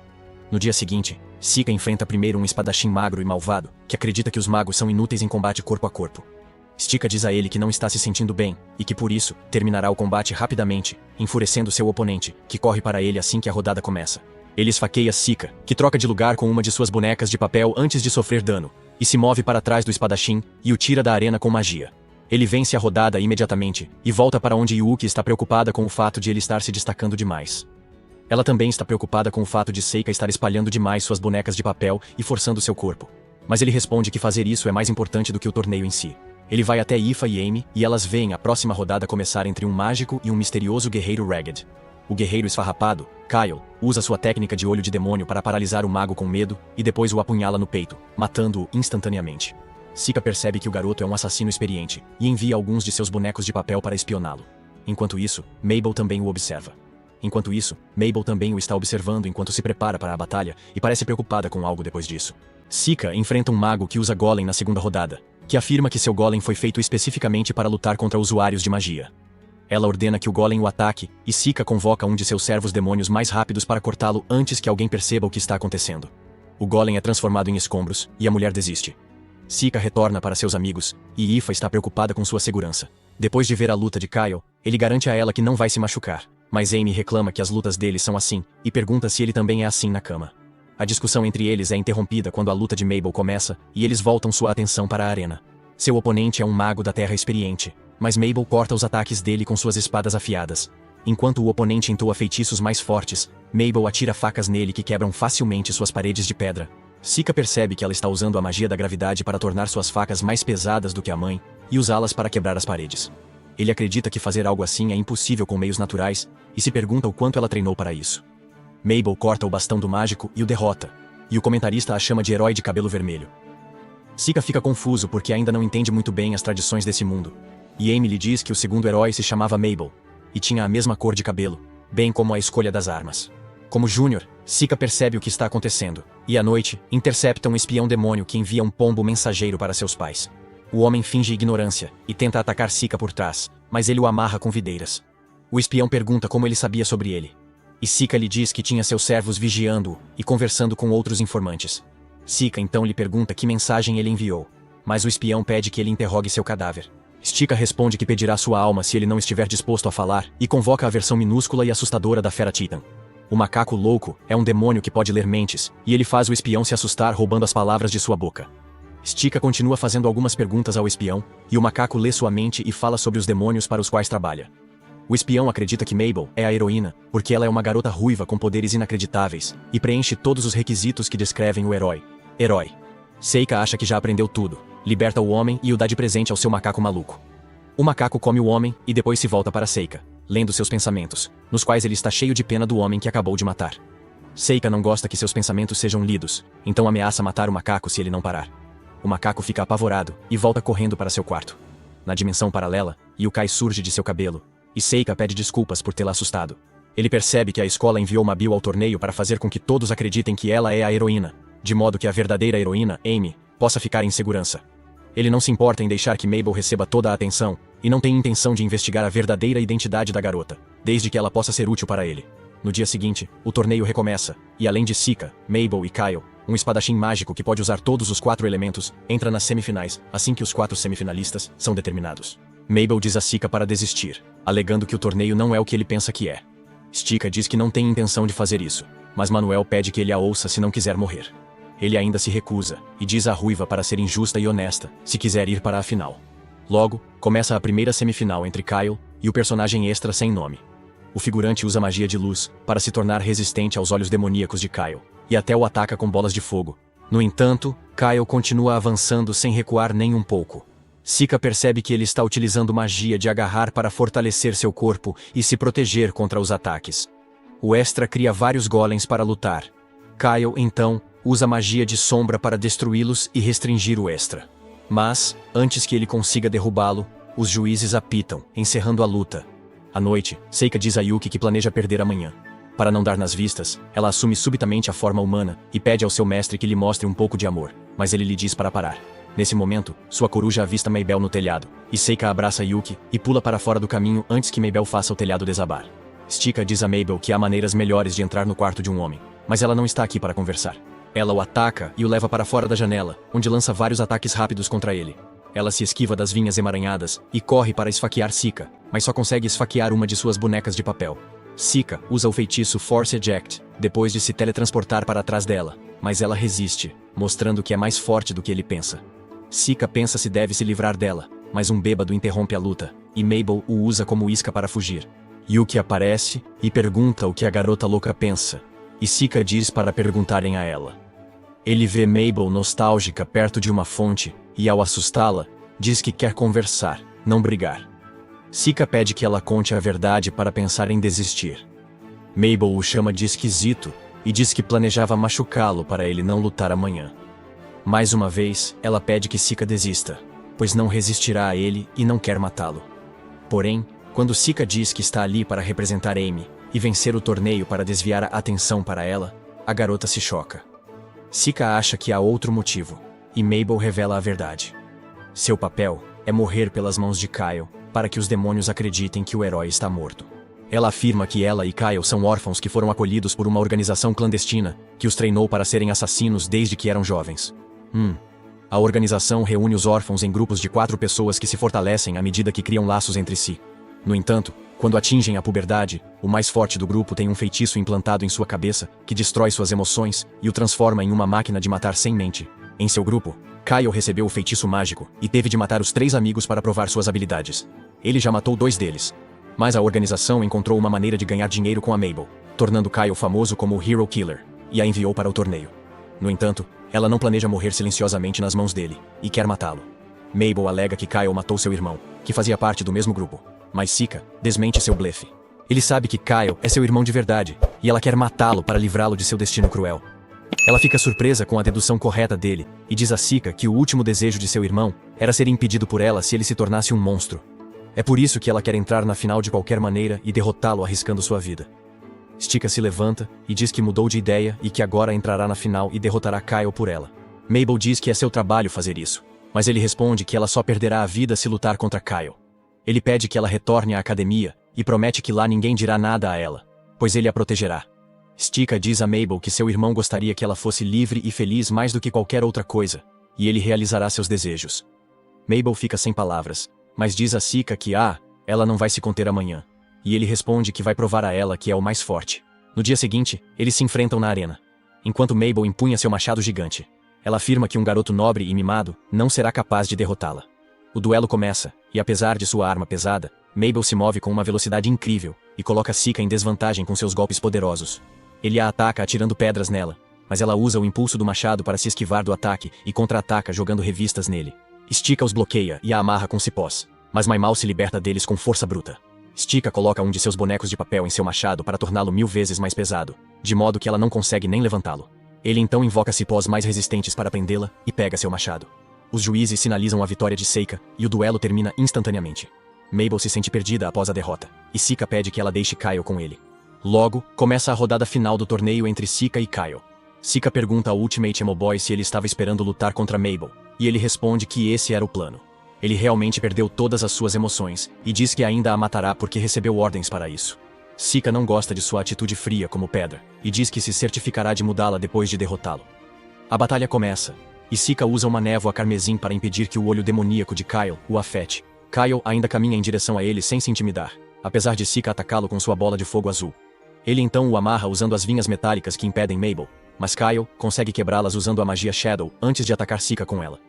No dia seguinte, Sika enfrenta primeiro um espadachim magro e malvado, que acredita que os magos são inúteis em combate corpo a corpo. Stika diz a ele que não está se sentindo bem, e que por isso, terminará o combate rapidamente, enfurecendo seu oponente, que corre para ele assim que a rodada começa. Ele esfaqueia Sika, que troca de lugar com uma de suas bonecas de papel antes de sofrer dano, e se move para trás do espadachim e o tira da arena com magia. Ele vence a rodada imediatamente, e volta para onde Yuki está preocupada com o fato de ele estar se destacando demais. Ela também está preocupada com o fato de Seika estar espalhando demais suas bonecas de papel e forçando seu corpo. Mas ele responde que fazer isso é mais importante do que o torneio em si. Ele vai até Ifa e Amy e elas veem a próxima rodada começar entre um mágico e um misterioso guerreiro Ragged. O guerreiro esfarrapado, Kyle, usa sua técnica de olho de demônio para paralisar o mago com medo e depois o apunhala no peito, matando-o instantaneamente. Sika percebe que o garoto é um assassino experiente e envia alguns de seus bonecos de papel para espioná-lo. Enquanto isso, Mabel também o observa. Enquanto isso, Mabel também o está observando enquanto se prepara para a batalha e parece preocupada com algo depois disso. Sika enfrenta um mago que usa golem na segunda rodada, que afirma que seu golem foi feito especificamente para lutar contra usuários de magia. Ela ordena que o golem o ataque e Sika convoca um de seus servos demônios mais rápidos para cortá-lo antes que alguém perceba o que está acontecendo. O golem é transformado em escombros e a mulher desiste. Sika retorna para seus amigos e Ifa está preocupada com sua segurança. Depois de ver a luta de Kyle, ele garante a ela que não vai se machucar. Mas Amy reclama que as lutas dele são assim, e pergunta se ele também é assim na cama. A discussão entre eles é interrompida quando a luta de Mabel começa, e eles voltam sua atenção para a arena. Seu oponente é um mago da terra experiente, mas Mabel corta os ataques dele com suas espadas afiadas. Enquanto o oponente entoa feitiços mais fortes, Mabel atira facas nele que quebram facilmente suas paredes de pedra. Sika percebe que ela está usando a magia da gravidade para tornar suas facas mais pesadas do que a mãe, e usá-las para quebrar as paredes. Ele acredita que fazer algo assim é impossível com meios naturais, e se pergunta o quanto ela treinou para isso. Mabel corta o bastão do mágico e o derrota, e o comentarista a chama de herói de cabelo vermelho. Sika fica confuso porque ainda não entende muito bem as tradições desse mundo, e Amy lhe diz que o segundo herói se chamava Mabel, e tinha a mesma cor de cabelo, bem como a escolha das armas. Como Júnior, Sika percebe o que está acontecendo, e à noite, intercepta um espião demônio que envia um pombo mensageiro para seus pais. O homem finge ignorância, e tenta atacar Sika por trás, mas ele o amarra com videiras. O espião pergunta como ele sabia sobre ele. E Sika lhe diz que tinha seus servos vigiando-o e conversando com outros informantes. Sika então lhe pergunta que mensagem ele enviou, mas o espião pede que ele interrogue seu cadáver. Stika responde que pedirá sua alma se ele não estiver disposto a falar, e convoca a versão minúscula e assustadora da fera Titan. O macaco louco é um demônio que pode ler mentes, e ele faz o espião se assustar roubando as palavras de sua boca. Stika continua fazendo algumas perguntas ao espião, e o macaco lê sua mente e fala sobre os demônios para os quais trabalha. O espião acredita que Mabel é a heroína, porque ela é uma garota ruiva com poderes inacreditáveis, e preenche todos os requisitos que descrevem o herói. Seika acha que já aprendeu tudo, liberta o homem e o dá de presente ao seu macaco maluco. O macaco come o homem e depois se volta para Seika, lendo seus pensamentos, nos quais ele está cheio de pena do homem que acabou de matar. Seika não gosta que seus pensamentos sejam lidos, então ameaça matar o macaco se ele não parar. O macaco fica apavorado e volta correndo para seu quarto. Na dimensão paralela, Yukai surge de seu cabelo, e Seika pede desculpas por tê-la assustado. Ele percebe que a escola enviou Mabel ao torneio para fazer com que todos acreditem que ela é a heroína, de modo que a verdadeira heroína, Amy, possa ficar em segurança. Ele não se importa em deixar que Mabel receba toda a atenção, e não tem intenção de investigar a verdadeira identidade da garota, desde que ela possa ser útil para ele. No dia seguinte, o torneio recomeça, e além de Sika, Mabel e Kyle, um espadachim mágico que pode usar todos os 4 elementos, entra nas semifinais, assim que os 4 semifinalistas são determinados. Mabel diz a Sika para desistir, alegando que o torneio não é o que ele pensa que é. Stika diz que não tem intenção de fazer isso, mas Manuel pede que ele a ouça se não quiser morrer. Ele ainda se recusa, e diz à ruiva para ser injusta e honesta, se quiser ir para a final. Logo, começa a primeira semifinal entre Kyle e o personagem extra sem nome. O figurante usa magia de luz para se tornar resistente aos olhos demoníacos de Kyle, e até o ataca com bolas de fogo. No entanto, Kyle continua avançando sem recuar nem um pouco. Sika percebe que ele está utilizando magia de agarrar para fortalecer seu corpo e se proteger contra os ataques. O extra cria vários golems para lutar. Kyle, então, usa magia de sombra para destruí-los e restringir o extra. Mas, antes que ele consiga derrubá-lo, os juízes apitam, encerrando a luta. À noite, Seika diz a Yuki que planeja perder amanhã. Para não dar nas vistas, ela assume subitamente a forma humana e pede ao seu mestre que lhe mostre um pouco de amor, mas ele lhe diz para parar. Nesse momento, sua coruja avista Mabel no telhado, e Seika abraça Yuki e pula para fora do caminho antes que Mabel faça o telhado desabar. Stika diz a Mabel que há maneiras melhores de entrar no quarto de um homem, mas ela não está aqui para conversar. Ela o ataca e o leva para fora da janela, onde lança vários ataques rápidos contra ele. Ela se esquiva das vinhas emaranhadas e corre para esfaquear Sika, mas só consegue esfaquear uma de suas bonecas de papel. Sika usa o feitiço Force Eject, depois de se teletransportar para trás dela, mas ela resiste, mostrando que é mais forte do que ele pensa. Sika pensa se deve se livrar dela, mas um bêbado interrompe a luta, e Mabel o usa como isca para fugir. Yuki aparece e pergunta o que a garota louca pensa, e Sika diz para perguntarem a ela. Ele vê Mabel nostálgica perto de uma fonte, e ao assustá-la, diz que quer conversar, não brigar. Sika pede que ela conte a verdade para pensar em desistir. Mabel o chama de esquisito, e diz que planejava machucá-lo para ele não lutar amanhã. Mais uma vez, ela pede que Sika desista, pois não resistirá a ele e não quer matá-lo. Porém, quando Sika diz que está ali para representar Amy e vencer o torneio para desviar a atenção para ela, a garota se choca. Sika acha que há outro motivo, e Mabel revela a verdade. Seu papel é morrer pelas mãos de Kyle, para que os demônios acreditem que o herói está morto. Ela afirma que ela e Kyle são órfãos que foram acolhidos por uma organização clandestina, que os treinou para serem assassinos desde que eram jovens. A organização reúne os órfãos em grupos de 4 pessoas que se fortalecem à medida que criam laços entre si. No entanto, quando atingem a puberdade, o mais forte do grupo tem um feitiço implantado em sua cabeça, que destrói suas emoções e o transforma em uma máquina de matar sem mente. Em seu grupo, Kyle recebeu o feitiço mágico e teve de matar os 3 amigos para provar suas habilidades. Ele já matou 2 deles. Mas a organização encontrou uma maneira de ganhar dinheiro com a Mabel, tornando Kyle famoso como o Hero Killer, e a enviou para o torneio. No entanto, ela não planeja morrer silenciosamente nas mãos dele, e quer matá-lo. Mabel alega que Kyle matou seu irmão, que fazia parte do mesmo grupo. Mas Sika desmente seu blefe. Ele sabe que Kyle é seu irmão de verdade, e ela quer matá-lo para livrá-lo de seu destino cruel. Ela fica surpresa com a dedução correta dele, e diz a Sika que o último desejo de seu irmão era ser impedido por ela se ele se tornasse um monstro. É por isso que ela quer entrar na final de qualquer maneira e derrotá-lo arriscando sua vida. Sika se levanta e diz que mudou de ideia e que agora entrará na final e derrotará Kyle por ela. Mabel diz que é seu trabalho fazer isso, mas ele responde que ela só perderá a vida se lutar contra Kyle. Ele pede que ela retorne à academia e promete que lá ninguém dirá nada a ela, pois ele a protegerá. Sika diz a Mabel que seu irmão gostaria que ela fosse livre e feliz mais do que qualquer outra coisa, e ele realizará seus desejos. Mabel fica sem palavras, mas diz a Sika que ela não vai se conter amanhã, e ele responde que vai provar a ela que é o mais forte. No dia seguinte, eles se enfrentam na arena. Enquanto Mabel empunha seu machado gigante, ela afirma que um garoto nobre e mimado não será capaz de derrotá-la. O duelo começa, e apesar de sua arma pesada, Mabel se move com uma velocidade incrível e coloca Sika em desvantagem com seus golpes poderosos. Ele a ataca atirando pedras nela, mas ela usa o impulso do machado para se esquivar do ataque e contra-ataca jogando revistas nele. Stika os bloqueia e a amarra com cipós, mas Mai Mal se liberta deles com força bruta. Stika coloca um de seus bonecos de papel em seu machado para torná-lo 1000 vezes mais pesado, de modo que ela não consegue nem levantá-lo. Ele então invoca cipós mais resistentes para prendê-la e pega seu machado. Os juízes sinalizam a vitória de Seika e o duelo termina instantaneamente. Mabel se sente perdida após a derrota, e Sika pede que ela deixe Kyle com ele. Logo, começa a rodada final do torneio entre Sika e Kyle. Sika pergunta ao Ultimate Emo Boy se ele estava esperando lutar contra Mabel, e ele responde que esse era o plano. Ele realmente perdeu todas as suas emoções, e diz que ainda a matará porque recebeu ordens para isso. Sika não gosta de sua atitude fria como pedra, e diz que se certificará de mudá-la depois de derrotá-lo. A batalha começa, e Sika usa uma névoa carmesim para impedir que o olho demoníaco de Kyle o afete. Kyle ainda caminha em direção a ele sem se intimidar, apesar de Sika atacá-lo com sua bola de fogo azul. Ele então o amarra usando as vinhas metálicas que impedem Mabel, mas Kyle consegue quebrá-las usando a magia Shadow antes de atacar Sika com ela.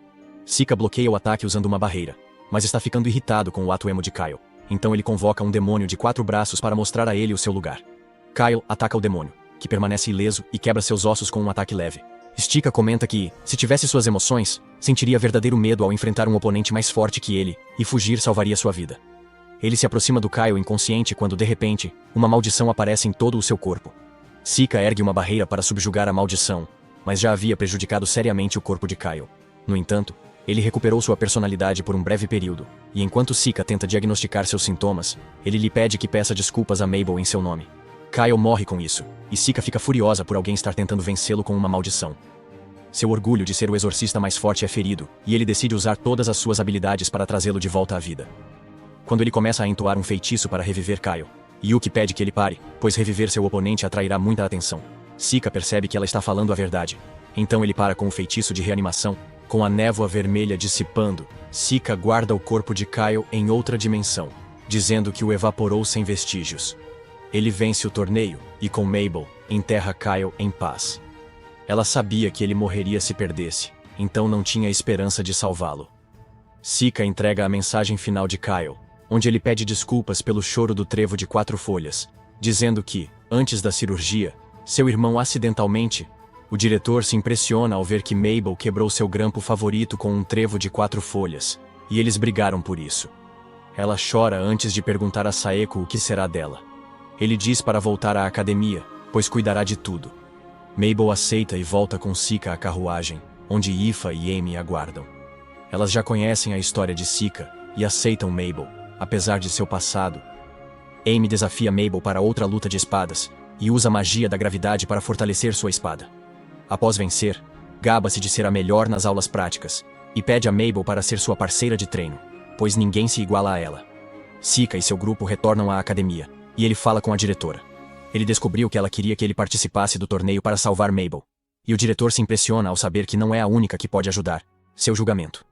Sika bloqueia o ataque usando uma barreira, mas está ficando irritado com o ato emo de Kyle, então ele convoca um demônio de 4 braços para mostrar a ele o seu lugar. Kyle ataca o demônio, que permanece ileso e quebra seus ossos com um ataque leve. Stika comenta que, se tivesse suas emoções, sentiria verdadeiro medo ao enfrentar um oponente mais forte que ele, e fugir salvaria sua vida. Ele se aproxima do Kyle inconsciente quando, de repente, uma maldição aparece em todo o seu corpo. Sika ergue uma barreira para subjugar a maldição, mas já havia prejudicado seriamente o corpo de Kyle. No entanto, ele recuperou sua personalidade por um breve período, e enquanto Sika tenta diagnosticar seus sintomas, ele lhe pede que peça desculpas a Mabel em seu nome. Kyle morre com isso, e Sika fica furiosa por alguém estar tentando vencê-lo com uma maldição. Seu orgulho de ser o exorcista mais forte é ferido, e ele decide usar todas as suas habilidades para trazê-lo de volta à vida. Quando ele começa a entoar um feitiço para reviver Kyle, Yuki pede que ele pare, pois reviver seu oponente atrairá muita atenção. Sika percebe que ela está falando a verdade. Então ele para com o feitiço de reanimação, com a névoa vermelha dissipando. Sika guarda o corpo de Kyle em outra dimensão, dizendo que o evaporou sem vestígios. Ele vence o torneio, e com Mabel, enterra Kyle em paz. Ela sabia que ele morreria se perdesse, então não tinha esperança de salvá-lo. Sika entrega a mensagem final de Kyle, onde ele pede desculpas pelo choro do trevo de 4 folhas, dizendo que, antes da cirurgia, seu irmão acidentalmente... O diretor se impressiona ao ver que Mabel quebrou seu grampo favorito com um trevo de 4 folhas, e eles brigaram por isso. Ela chora antes de perguntar a Saeko o que será dela. Ele diz para voltar à academia, pois cuidará de tudo. Mabel aceita e volta com Sika à carruagem, onde Ifa e Amy aguardam. Elas já conhecem a história de Sika e aceitam Mabel, apesar de seu passado. Amy desafia Mabel para outra luta de espadas e usa a magia da gravidade para fortalecer sua espada. Após vencer, gaba-se de ser a melhor nas aulas práticas e pede a Mabel para ser sua parceira de treino, pois ninguém se iguala a ela. Sika e seu grupo retornam à academia, e ele fala com a diretora. Ele descobriu que ela queria que ele participasse do torneio para salvar Mabel, e o diretor se impressiona ao saber que não é a única que pode ajudar. Seu julgamento.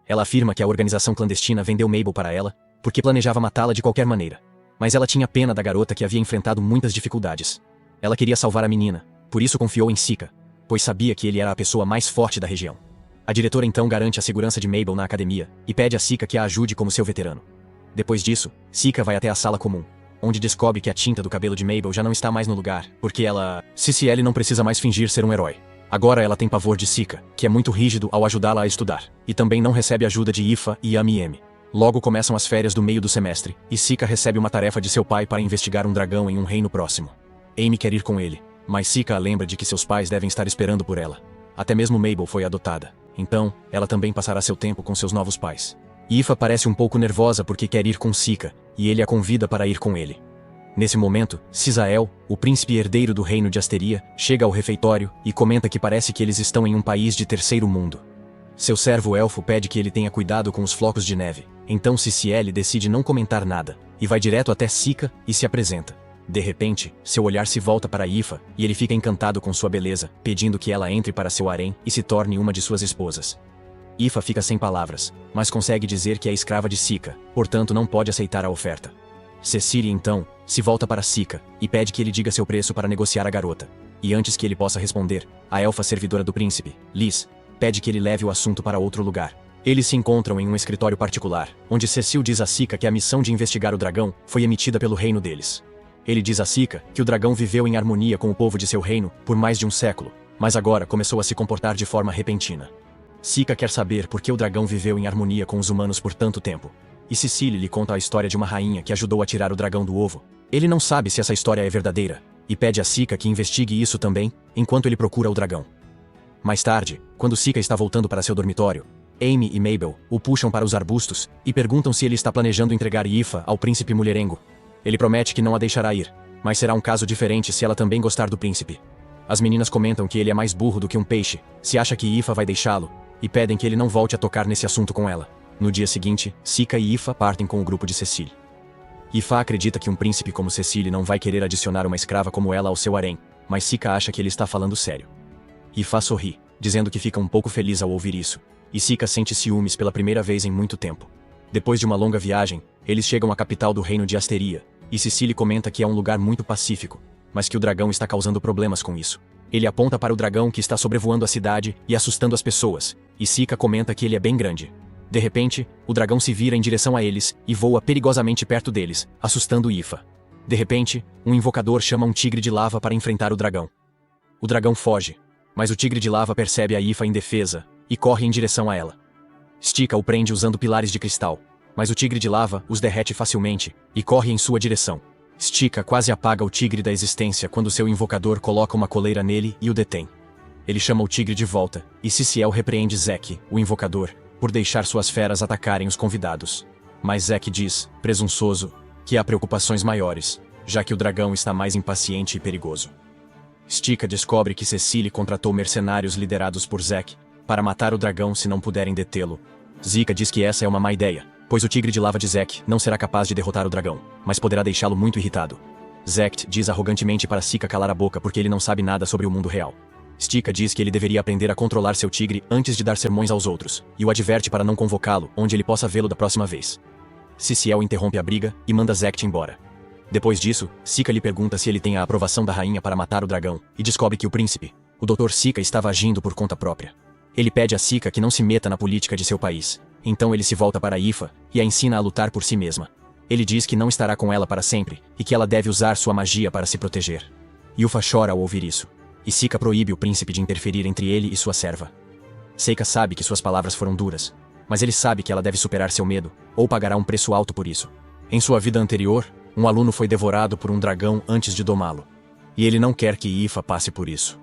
Ela afirma que a organização clandestina vendeu Mabel para ela porque planejava matá-la de qualquer maneira, mas ela tinha pena da garota que havia enfrentado muitas dificuldades. Ela queria salvar a menina, por isso confiou em Sika, pois sabia que ele era a pessoa mais forte da região. A diretora então garante a segurança de Mabel na academia e pede a Sika que a ajude como seu veterano. Depois disso, Sika vai até a sala comum, onde descobre que a tinta do cabelo de Mabel já não está mais no lugar, porque ela... Cici não precisa mais fingir ser um herói. Agora ela tem pavor de Sika, que é muito rígido ao ajudá-la a estudar, e também não recebe ajuda de Ifa e Yami. Logo começam as férias do meio do semestre, e Sika recebe uma tarefa de seu pai para investigar um dragão em um reino próximo. Amy quer ir com ele, mas Sika a lembra de que seus pais devem estar esperando por ela. Até mesmo Mabel foi adotada, então ela também passará seu tempo com seus novos pais. Ifa parece um pouco nervosa porque quer ir com Sika, e ele a convida para ir com ele. Nesse momento, Cisael, o príncipe herdeiro do reino de Asteria, chega ao refeitório e comenta que parece que eles estão em um país de terceiro mundo. Seu servo elfo pede que ele tenha cuidado com os flocos de neve, então Ciciele decide não comentar nada, e vai direto até Sika e se apresenta. De repente, seu olhar se volta para Ifa e ele fica encantado com sua beleza, pedindo que ela entre para seu harém e se torne uma de suas esposas. Ifa fica sem palavras, mas consegue dizer que é escrava de Sika, portanto não pode aceitar a oferta. Cecília então se volta para Sika e pede que ele diga seu preço para negociar a garota. E antes que ele possa responder, a elfa servidora do príncipe, Liz, pede que ele leve o assunto para outro lugar. Eles se encontram em um escritório particular, onde Cecil diz a Sika que a missão de investigar o dragão foi emitida pelo reino deles. Ele diz a Sika que o dragão viveu em harmonia com o povo de seu reino por mais de um século, mas agora começou a se comportar de forma repentina. Sika quer saber por que o dragão viveu em harmonia com os humanos por tanto tempo. E Cecília lhe conta a história de uma rainha que ajudou a tirar o dragão do ovo. Ele não sabe se essa história é verdadeira, e pede a Sika que investigue isso também, enquanto ele procura o dragão. Mais tarde, quando Sika está voltando para seu dormitório, Amy e Mabel o puxam para os arbustos e perguntam se ele está planejando entregar Ifa ao príncipe mulherengo. Ele promete que não a deixará ir, mas será um caso diferente se ela também gostar do príncipe. As meninas comentam que ele é mais burro do que um peixe, se acha que Ifa vai deixá-lo, e pedem que ele não volte a tocar nesse assunto com ela. No dia seguinte, Sika e Ifa partem com o grupo de Cecília. Ifa acredita que um príncipe como Cecília não vai querer adicionar uma escrava como ela ao seu harém, mas Sika acha que ele está falando sério. Ifa sorri, dizendo que fica um pouco feliz ao ouvir isso, e Sika sente ciúmes pela primeira vez em muito tempo. Depois de uma longa viagem, eles chegam à capital do reino de Asteria, e Cecília comenta que é um lugar muito pacífico, mas que o dragão está causando problemas com isso. Ele aponta para o dragão que está sobrevoando a cidade e assustando as pessoas, e Sika comenta que ele é bem grande. De repente, o dragão se vira em direção a eles e voa perigosamente perto deles, assustando Ifa. De repente, um invocador chama um tigre de lava para enfrentar o dragão. O dragão foge, mas o tigre de lava percebe a Ifa indefesa e corre em direção a ela. Stika o prende usando pilares de cristal, mas o tigre de lava os derrete facilmente e corre em sua direção. Stika quase apaga o tigre da existência quando seu invocador coloca uma coleira nele e o detém. Ele chama o tigre de volta, e Ciciel repreende Zek, o invocador, por deixar suas feras atacarem os convidados. Mas Zek diz, presunçoso, que há preocupações maiores, já que o dragão está mais impaciente e perigoso. Stika descobre que Cecília contratou mercenários liderados por Zek para matar o dragão se não puderem detê-lo. Zika diz que essa é uma má ideia, pois o tigre de lava de Zek não será capaz de derrotar o dragão, mas poderá deixá-lo muito irritado. Zek diz arrogantemente para Sika calar a boca porque ele não sabe nada sobre o mundo real. Stika diz que ele deveria aprender a controlar seu tigre antes de dar sermões aos outros, e o adverte para não convocá-lo onde ele possa vê-lo da próxima vez. Ciciel interrompe a briga e manda Zek embora. Depois disso, Sika lhe pergunta se ele tem a aprovação da rainha para matar o dragão, e descobre que o príncipe, o Dr. Sika, estava agindo por conta própria. Ele pede a Sika que não se meta na política de seu país, então ele se volta para Ifa e a ensina a lutar por si mesma. Ele diz que não estará com ela para sempre, e que ela deve usar sua magia para se proteger. Yufa chora ao ouvir isso, e Sika proíbe o príncipe de interferir entre ele e sua serva. Seika sabe que suas palavras foram duras, mas ele sabe que ela deve superar seu medo, ou pagará um preço alto por isso. Em sua vida anterior, um aluno foi devorado por um dragão antes de domá-lo, e ele não quer que Ifa passe por isso.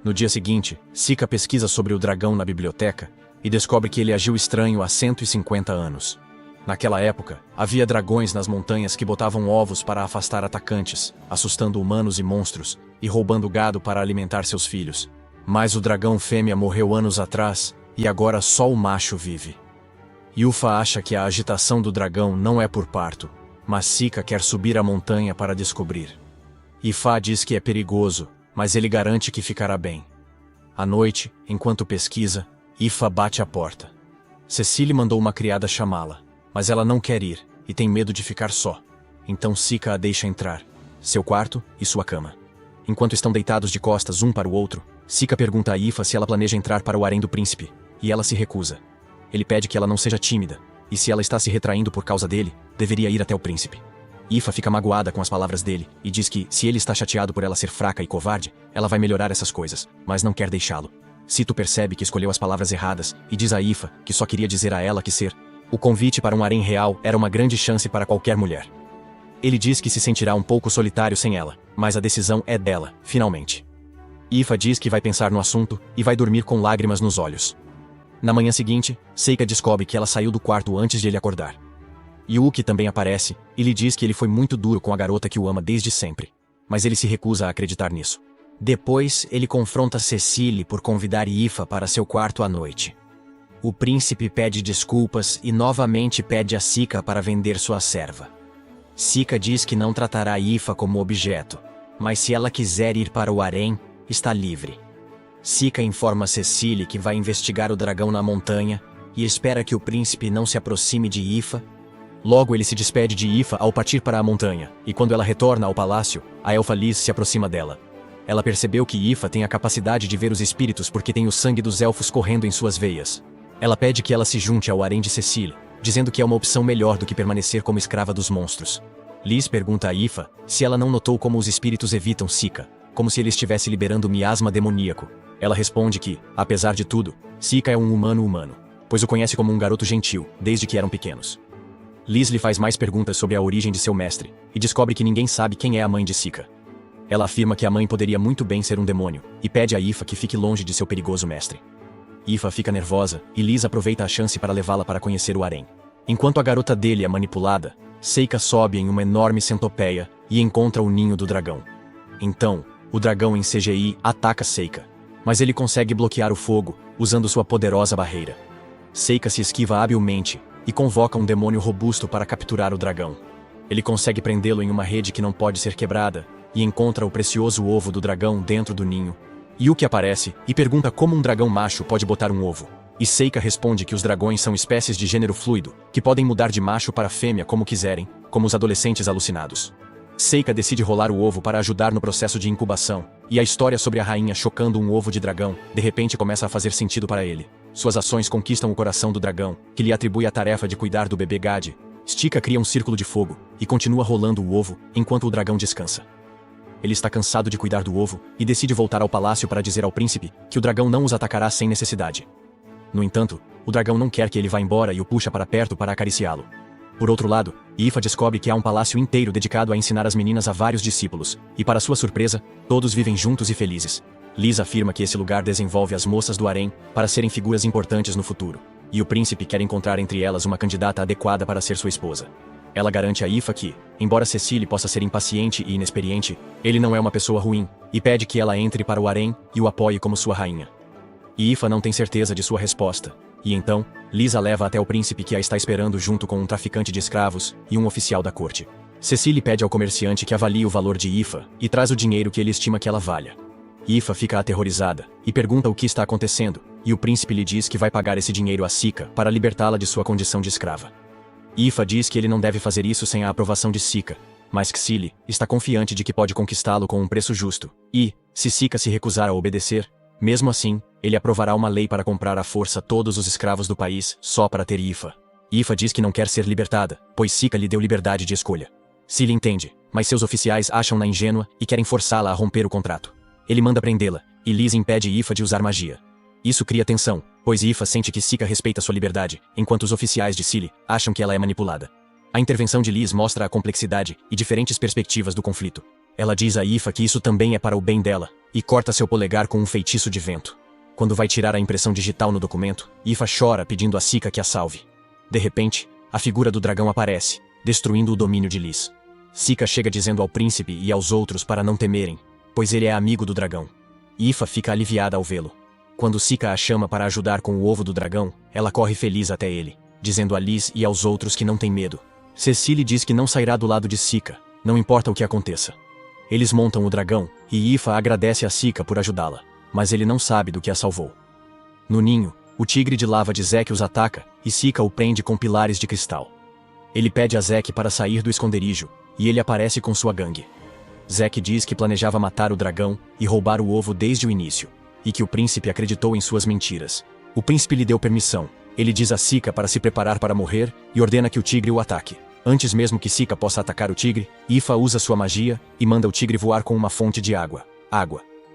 No dia seguinte, Sika pesquisa sobre o dragão na biblioteca e descobre que ele agiu estranho há 150 anos. Naquela época, havia dragões nas montanhas que botavam ovos para afastar atacantes, assustando humanos e monstros, e roubando gado para alimentar seus filhos. Mas o dragão fêmea morreu anos atrás, e agora só o macho vive. Yufa acha que a agitação do dragão não é por parto, mas Sika quer subir a montanha para descobrir. Ifa diz que é perigoso, mas ele garante que ficará bem. À noite, enquanto pesquisa, Ifa bate à porta. Cecília mandou uma criada chamá-la, mas ela não quer ir e tem medo de ficar só. Então Sika a deixa entrar, seu quarto e sua cama. Enquanto estão deitados de costas um para o outro, Sika pergunta a Ifa se ela planeja entrar para o harém do príncipe, e ela se recusa. Ele pede que ela não seja tímida, e se ela está se retraindo por causa dele, deveria ir até o príncipe. Ifa fica magoada com as palavras dele e diz que, se ele está chateado por ela ser fraca e covarde, ela vai melhorar essas coisas, mas não quer deixá-lo. Sito percebe que escolheu as palavras erradas e diz a Ifa que só queria dizer a ela que ser o convite para um harém real era uma grande chance para qualquer mulher. Ele diz que se sentirá um pouco solitário sem ela, mas a decisão é dela, finalmente. Ifa diz que vai pensar no assunto e vai dormir com lágrimas nos olhos. Na manhã seguinte, Seika descobre que ela saiu do quarto antes de ele acordar. Yuki também aparece e lhe diz que ele foi muito duro com a garota que o ama desde sempre. Mas ele se recusa a acreditar nisso. Depois, ele confronta Cecile por convidar Ifa para seu quarto à noite. O príncipe pede desculpas e novamente pede a Sika para vender sua serva. Sika diz que não tratará Ifa como objeto, mas se ela quiser ir para o harém, está livre. Sika informa Cecile que vai investigar o dragão na montanha e espera que o príncipe não se aproxime de Ifa. Logo ele se despede de Ifa ao partir para a montanha, e quando ela retorna ao palácio, a elfa Liz se aproxima dela. Ela percebeu que Ifa tem a capacidade de ver os espíritos porque tem o sangue dos elfos correndo em suas veias. Ela pede que ela se junte ao harém de Cecile, dizendo que é uma opção melhor do que permanecer como escrava dos monstros. Liz pergunta a Ifa se ela não notou como os espíritos evitam Sika, como se ele estivesse liberando miasma demoníaco. Ela responde que, apesar de tudo, Sika é um humano, pois o conhece como um garoto gentil, desde que eram pequenos. Liz lhe faz mais perguntas sobre a origem de seu mestre, e descobre que ninguém sabe quem é a mãe de Sika. Ela afirma que a mãe poderia muito bem ser um demônio, e pede a Ifa que fique longe de seu perigoso mestre. Ifa fica nervosa, e Liz aproveita a chance para levá-la para conhecer o harém. Enquanto a garota dele é manipulada, Seika sobe em uma enorme centopeia e encontra o ninho do dragão. Então, o dragão em CGI ataca Seika, mas ele consegue bloquear o fogo, usando sua poderosa barreira. Seika se esquiva habilmente e convoca um demônio robusto para capturar o dragão. Ele consegue prendê-lo em uma rede que não pode ser quebrada e encontra o precioso ovo do dragão dentro do ninho. Yuki aparece e pergunta como um dragão macho pode botar um ovo. E Seika responde que os dragões são espécies de gênero fluido, que podem mudar de macho para fêmea como quiserem, como os adolescentes alucinados. Seika decide rolar o ovo para ajudar no processo de incubação, e a história sobre a rainha chocando um ovo de dragão, de repente começa a fazer sentido para ele. Suas ações conquistam o coração do dragão, que lhe atribui a tarefa de cuidar do bebê Gad. Stika cria um círculo de fogo, e continua rolando o ovo, enquanto o dragão descansa. Ele está cansado de cuidar do ovo, e decide voltar ao palácio para dizer ao príncipe que o dragão não os atacará sem necessidade. No entanto, o dragão não quer que ele vá embora e o puxa para perto para acariciá-lo. Por outro lado, Ifa descobre que há um palácio inteiro dedicado a ensinar as meninas a vários discípulos, e para sua surpresa, todos vivem juntos e felizes. Liz afirma que esse lugar desenvolve as moças do harém para serem figuras importantes no futuro, e o príncipe quer encontrar entre elas uma candidata adequada para ser sua esposa. Ela garante a Ifa que, embora Cecile possa ser impaciente e inexperiente, ele não é uma pessoa ruim, e pede que ela entre para o harém e o apoie como sua rainha. Ifa não tem certeza de sua resposta, e então, Liz a leva até o príncipe que a está esperando junto com um traficante de escravos e um oficial da corte. Cecile pede ao comerciante que avalie o valor de Ifa e traz o dinheiro que ele estima que ela valha. Ifa fica aterrorizada e pergunta o que está acontecendo, e o príncipe lhe diz que vai pagar esse dinheiro a Sika para libertá-la de sua condição de escrava. Ifa diz que ele não deve fazer isso sem a aprovação de Sika, mas Cecile está confiante de que pode conquistá-lo com um preço justo, e, se Sika se recusar a obedecer, mesmo assim, ele aprovará uma lei para comprar à força todos os escravos do país só para ter Ifa. Ifa diz que não quer ser libertada, pois Sika lhe deu liberdade de escolha. Cecile entende, mas seus oficiais acham-na ingênua e querem forçá-la a romper o contrato. Ele manda prendê-la, e Liz impede Ifa de usar magia. Isso cria tensão, pois Ifa sente que Sika respeita sua liberdade, enquanto os oficiais de Cecile acham que ela é manipulada. A intervenção de Liz mostra a complexidade e diferentes perspectivas do conflito. Ela diz a Ifa que isso também é para o bem dela, e corta seu polegar com um feitiço de vento. Quando vai tirar a impressão digital no documento, Ifa chora pedindo a Sika que a salve. De repente, a figura do dragão aparece, destruindo o domínio de Liz. Sika chega dizendo ao príncipe e aos outros para não temerem, pois ele é amigo do dragão. Ifa fica aliviada ao vê-lo. Quando Sika a chama para ajudar com o ovo do dragão, ela corre feliz até ele, dizendo a Liz e aos outros que não tem medo. Cecile diz que não sairá do lado de Sika, não importa o que aconteça. Eles montam o dragão, e Ifa agradece a Sika por ajudá-la, mas ele não sabe do que a salvou. No ninho, o tigre de lava de Zek os ataca, e Sika o prende com pilares de cristal. Ele pede a Zek para sair do esconderijo, e ele aparece com sua gangue. Zek diz que planejava matar o dragão e roubar o ovo desde o início, e que o príncipe acreditou em suas mentiras. O príncipe lhe deu permissão. Ele diz a Sika para se preparar para morrer e ordena que o tigre o ataque. Antes mesmo que Sika possa atacar o tigre, Ifa usa sua magia e manda o tigre voar com uma fonte de água.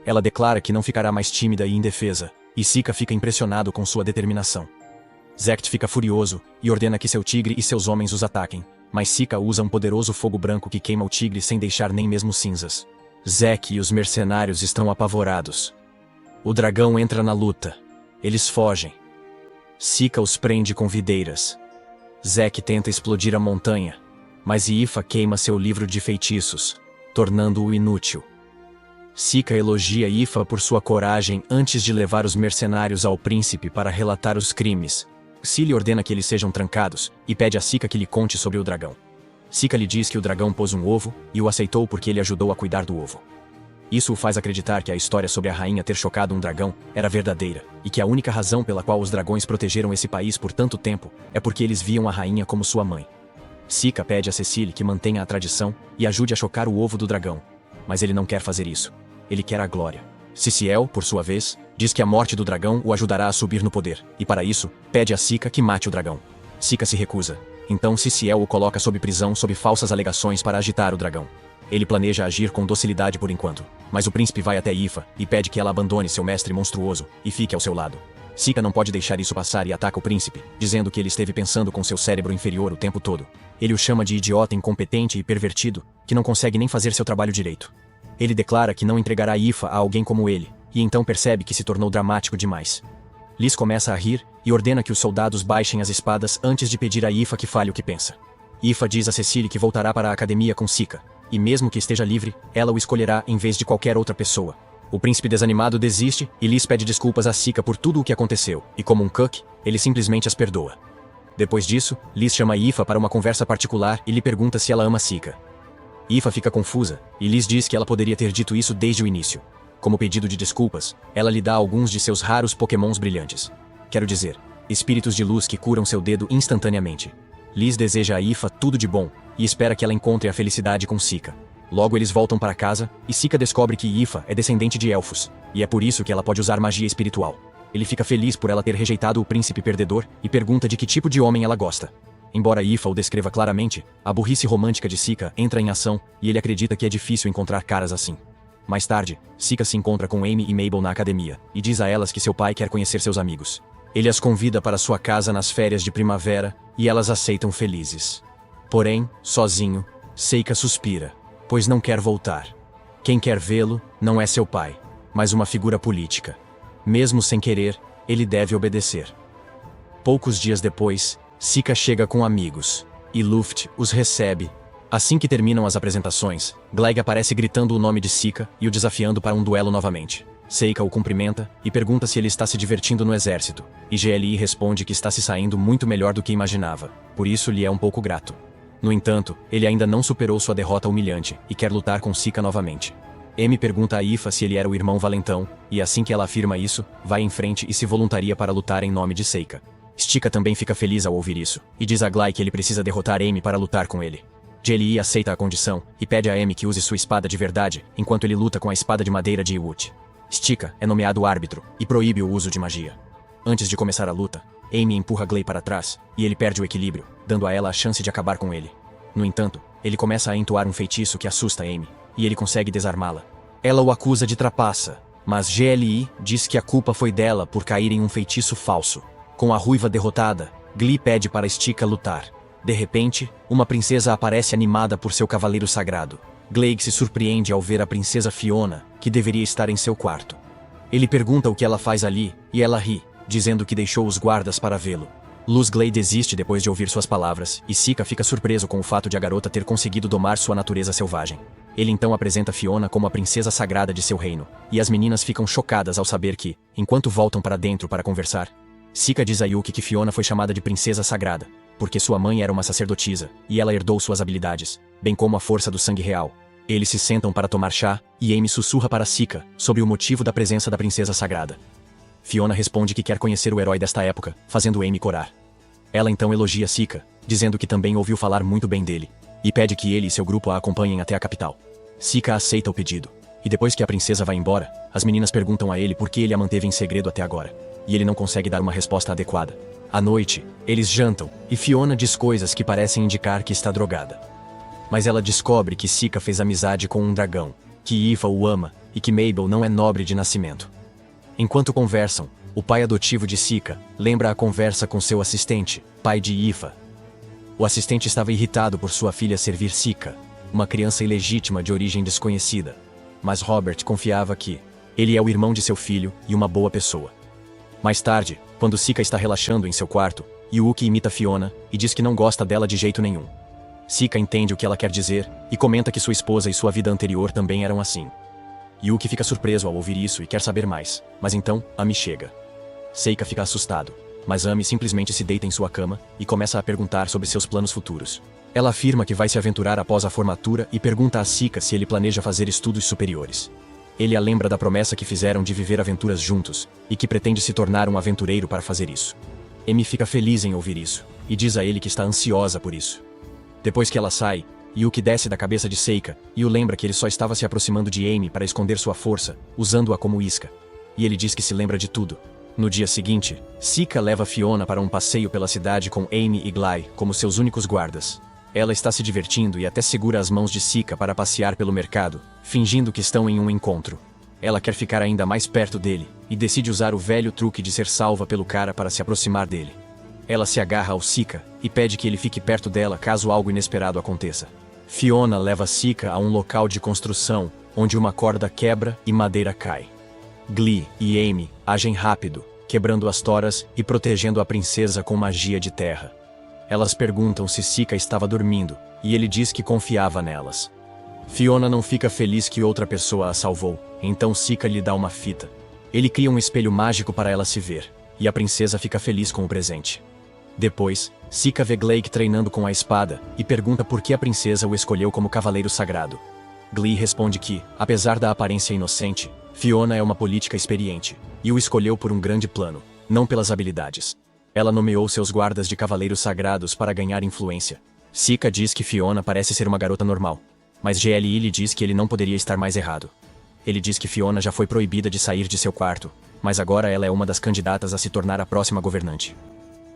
Ela declara que não ficará mais tímida e indefesa, e Sika fica impressionado com sua determinação. Zekt fica furioso e ordena que seu tigre e seus homens os ataquem, mas Sika usa um poderoso fogo branco que queima o tigre sem deixar nem mesmo cinzas. Zek e os mercenários estão apavorados. O dragão entra na luta. Eles fogem. Sika os prende com videiras. Zek tenta explodir a montanha, mas Ifa queima seu livro de feitiços, tornando-o inútil. Sika elogia Ifa por sua coragem antes de levar os mercenários ao príncipe para relatar os crimes. Cilly ordena que eles sejam trancados e pede a Sika que lhe conte sobre o dragão. Sika lhe diz que o dragão pôs um ovo e o aceitou porque ele ajudou a cuidar do ovo. Isso o faz acreditar que a história sobre a rainha ter chocado um dragão era verdadeira, e que a única razão pela qual os dragões protegeram esse país por tanto tempo é porque eles viam a rainha como sua mãe. Sika pede a Cecily que mantenha a tradição e ajude a chocar o ovo do dragão, mas ele não quer fazer isso. Ele quer a glória. Ciciel, por sua vez, diz que a morte do dragão o ajudará a subir no poder, e para isso, pede a Sika que mate o dragão. Sika se recusa. Então Ciciel o coloca sob prisão sob falsas alegações para agitar o dragão. Ele planeja agir com docilidade por enquanto, mas o príncipe vai até Ifa e pede que ela abandone seu mestre monstruoso e fique ao seu lado. Sika não pode deixar isso passar e ataca o príncipe, dizendo que ele esteve pensando com seu cérebro inferior o tempo todo. Ele o chama de idiota incompetente e pervertido, que não consegue nem fazer seu trabalho direito. Ele declara que não entregará Ifa a alguém como ele, e então percebe que se tornou dramático demais. Liz começa a rir e ordena que os soldados baixem as espadas antes de pedir a Ifa que fale o que pensa. Ifa diz a Cecily que voltará para a academia com Sika, e mesmo que esteja livre, ela o escolherá em vez de qualquer outra pessoa. O príncipe desanimado desiste e Liz pede desculpas a Sika por tudo o que aconteceu, e como um cuck, ele simplesmente as perdoa. Depois disso, Liz chama Ifa para uma conversa particular e lhe pergunta se ela ama Sika. Ifa fica confusa, e Liz diz que ela poderia ter dito isso desde o início. Como pedido de desculpas, ela lhe dá alguns de seus raros pokémons brilhantes. Quero dizer, espíritos de luz que curam seu dedo instantaneamente. Liz deseja a Ifa tudo de bom, e espera que ela encontre a felicidade com Sika. Logo eles voltam para casa, e Sika descobre que Ifa é descendente de elfos, e é por isso que ela pode usar magia espiritual. Ele fica feliz por ela ter rejeitado o príncipe perdedor, e pergunta de que tipo de homem ela gosta. Embora Ifa o descreva claramente, a burrice romântica de Sika entra em ação, e ele acredita que é difícil encontrar caras assim. Mais tarde, Sika se encontra com Amy e Mabel na academia, e diz a elas que seu pai quer conhecer seus amigos. Ele as convida para sua casa nas férias de primavera, e elas aceitam felizes. Porém, sozinho, Seika suspira, pois não quer voltar. Quem quer vê-lo não é seu pai, mas uma figura política. Mesmo sem querer, ele deve obedecer. Poucos dias depois, Sika chega com amigos, e Luft os recebe. Assim que terminam as apresentações, Gleig aparece gritando o nome de Sika e o desafiando para um duelo novamente. Seika o cumprimenta e pergunta se ele está se divertindo no exército, e GLI responde que está se saindo muito melhor do que imaginava, por isso lhe é um pouco grato. No entanto, ele ainda não superou sua derrota humilhante e quer lutar com Sika novamente. M pergunta a Ifa se ele era o irmão valentão, e assim que ela afirma isso, vai em frente e se voluntaria para lutar em nome de Seika. Stika também fica feliz ao ouvir isso, e diz a Glai que ele precisa derrotar Amy para lutar com ele. GLI aceita a condição, e pede a Amy que use sua espada de verdade, enquanto ele luta com a espada de madeira de Iwut. Stika é nomeado árbitro, e proíbe o uso de magia. Antes de começar a luta, Amy empurra Glai para trás, e ele perde o equilíbrio, dando a ela a chance de acabar com ele. No entanto, ele começa a entoar um feitiço que assusta Amy, e ele consegue desarmá-la. Ela o acusa de trapaça, mas GLI diz que a culpa foi dela por cair em um feitiço falso. Com a ruiva derrotada, Glee pede para Stika lutar. De repente, uma princesa aparece animada por seu cavaleiro sagrado. Gleig se surpreende ao ver a princesa Fiona, que deveria estar em seu quarto. Ele pergunta o que ela faz ali, e ela ri, dizendo que deixou os guardas para vê-lo. Luz Glei desiste depois de ouvir suas palavras, e Sika fica surpreso com o fato de a garota ter conseguido domar sua natureza selvagem. Ele então apresenta Fiona como a princesa sagrada de seu reino, e as meninas ficam chocadas ao saber que, enquanto voltam para dentro para conversar, Sika diz a Yuki que Fiona foi chamada de princesa sagrada, porque sua mãe era uma sacerdotisa, e ela herdou suas habilidades, bem como a força do sangue real. Eles se sentam para tomar chá, e Amy sussurra para Sika sobre o motivo da presença da princesa sagrada. Fiona responde que quer conhecer o herói desta época, fazendo Amy corar. Ela então elogia Sika, dizendo que também ouviu falar muito bem dele, e pede que ele e seu grupo a acompanhem até a capital. Sika aceita o pedido. E depois que a princesa vai embora, as meninas perguntam a ele por que ele a manteve em segredo até agora. E ele não consegue dar uma resposta adequada. À noite, eles jantam, e Fiona diz coisas que parecem indicar que está drogada. Mas ela descobre que Sika fez amizade com um dragão, que Aoife o ama, e que Mabel não é nobre de nascimento. Enquanto conversam, o pai adotivo de Sika lembra a conversa com seu assistente, pai de Aoife. O assistente estava irritado por sua filha servir Sika, uma criança ilegítima de origem desconhecida. Mas Robert confiava que ele é o irmão de seu filho e uma boa pessoa. Mais tarde, quando Sika está relaxando em seu quarto, Yuki imita Fiona e diz que não gosta dela de jeito nenhum. Sika entende o que ela quer dizer e comenta que sua esposa e sua vida anterior também eram assim. Yuki fica surpreso ao ouvir isso e quer saber mais, mas então Ami chega. Seika fica assustado, mas Ami simplesmente se deita em sua cama e começa a perguntar sobre seus planos futuros. Ela afirma que vai se aventurar após a formatura e pergunta a Sika se ele planeja fazer estudos superiores. Ele a lembra da promessa que fizeram de viver aventuras juntos, e que pretende se tornar um aventureiro para fazer isso. Amy fica feliz em ouvir isso, e diz a ele que está ansiosa por isso. Depois que ela sai, Yuki desce da cabeça de Seika, e o lembra que ele só estava se aproximando de Amy para esconder sua força, usando-a como isca. E ele diz que se lembra de tudo. No dia seguinte, Sika leva Fiona para um passeio pela cidade com Amy e Gly como seus únicos guardas. Ela está se divertindo e até segura as mãos de Sika para passear pelo mercado, fingindo que estão em um encontro. Ela quer ficar ainda mais perto dele, e decide usar o velho truque de ser salva pelo cara para se aproximar dele. Ela se agarra ao Sika, e pede que ele fique perto dela caso algo inesperado aconteça. Fiona leva Sika a um local de construção, onde uma corda quebra e madeira cai. Gly e Amy agem rápido, quebrando as toras e protegendo a princesa com magia de terra. Elas perguntam se Sika estava dormindo, e ele diz que confiava nelas. Fiona não fica feliz que outra pessoa a salvou, então Sika lhe dá uma fita. Ele cria um espelho mágico para ela se ver, e a princesa fica feliz com o presente. Depois, Sika vê Gly treinando com a espada, e pergunta por que a princesa o escolheu como cavaleiro sagrado. Gly responde que, apesar da aparência inocente, Fiona é uma política experiente, e o escolheu por um grande plano, não pelas habilidades. Ela nomeou seus guardas de cavaleiros sagrados para ganhar influência. Sika diz que Fiona parece ser uma garota normal, mas GLI lhe diz que ele não poderia estar mais errado. Ele diz que Fiona já foi proibida de sair de seu quarto, mas agora ela é uma das candidatas a se tornar a próxima governante.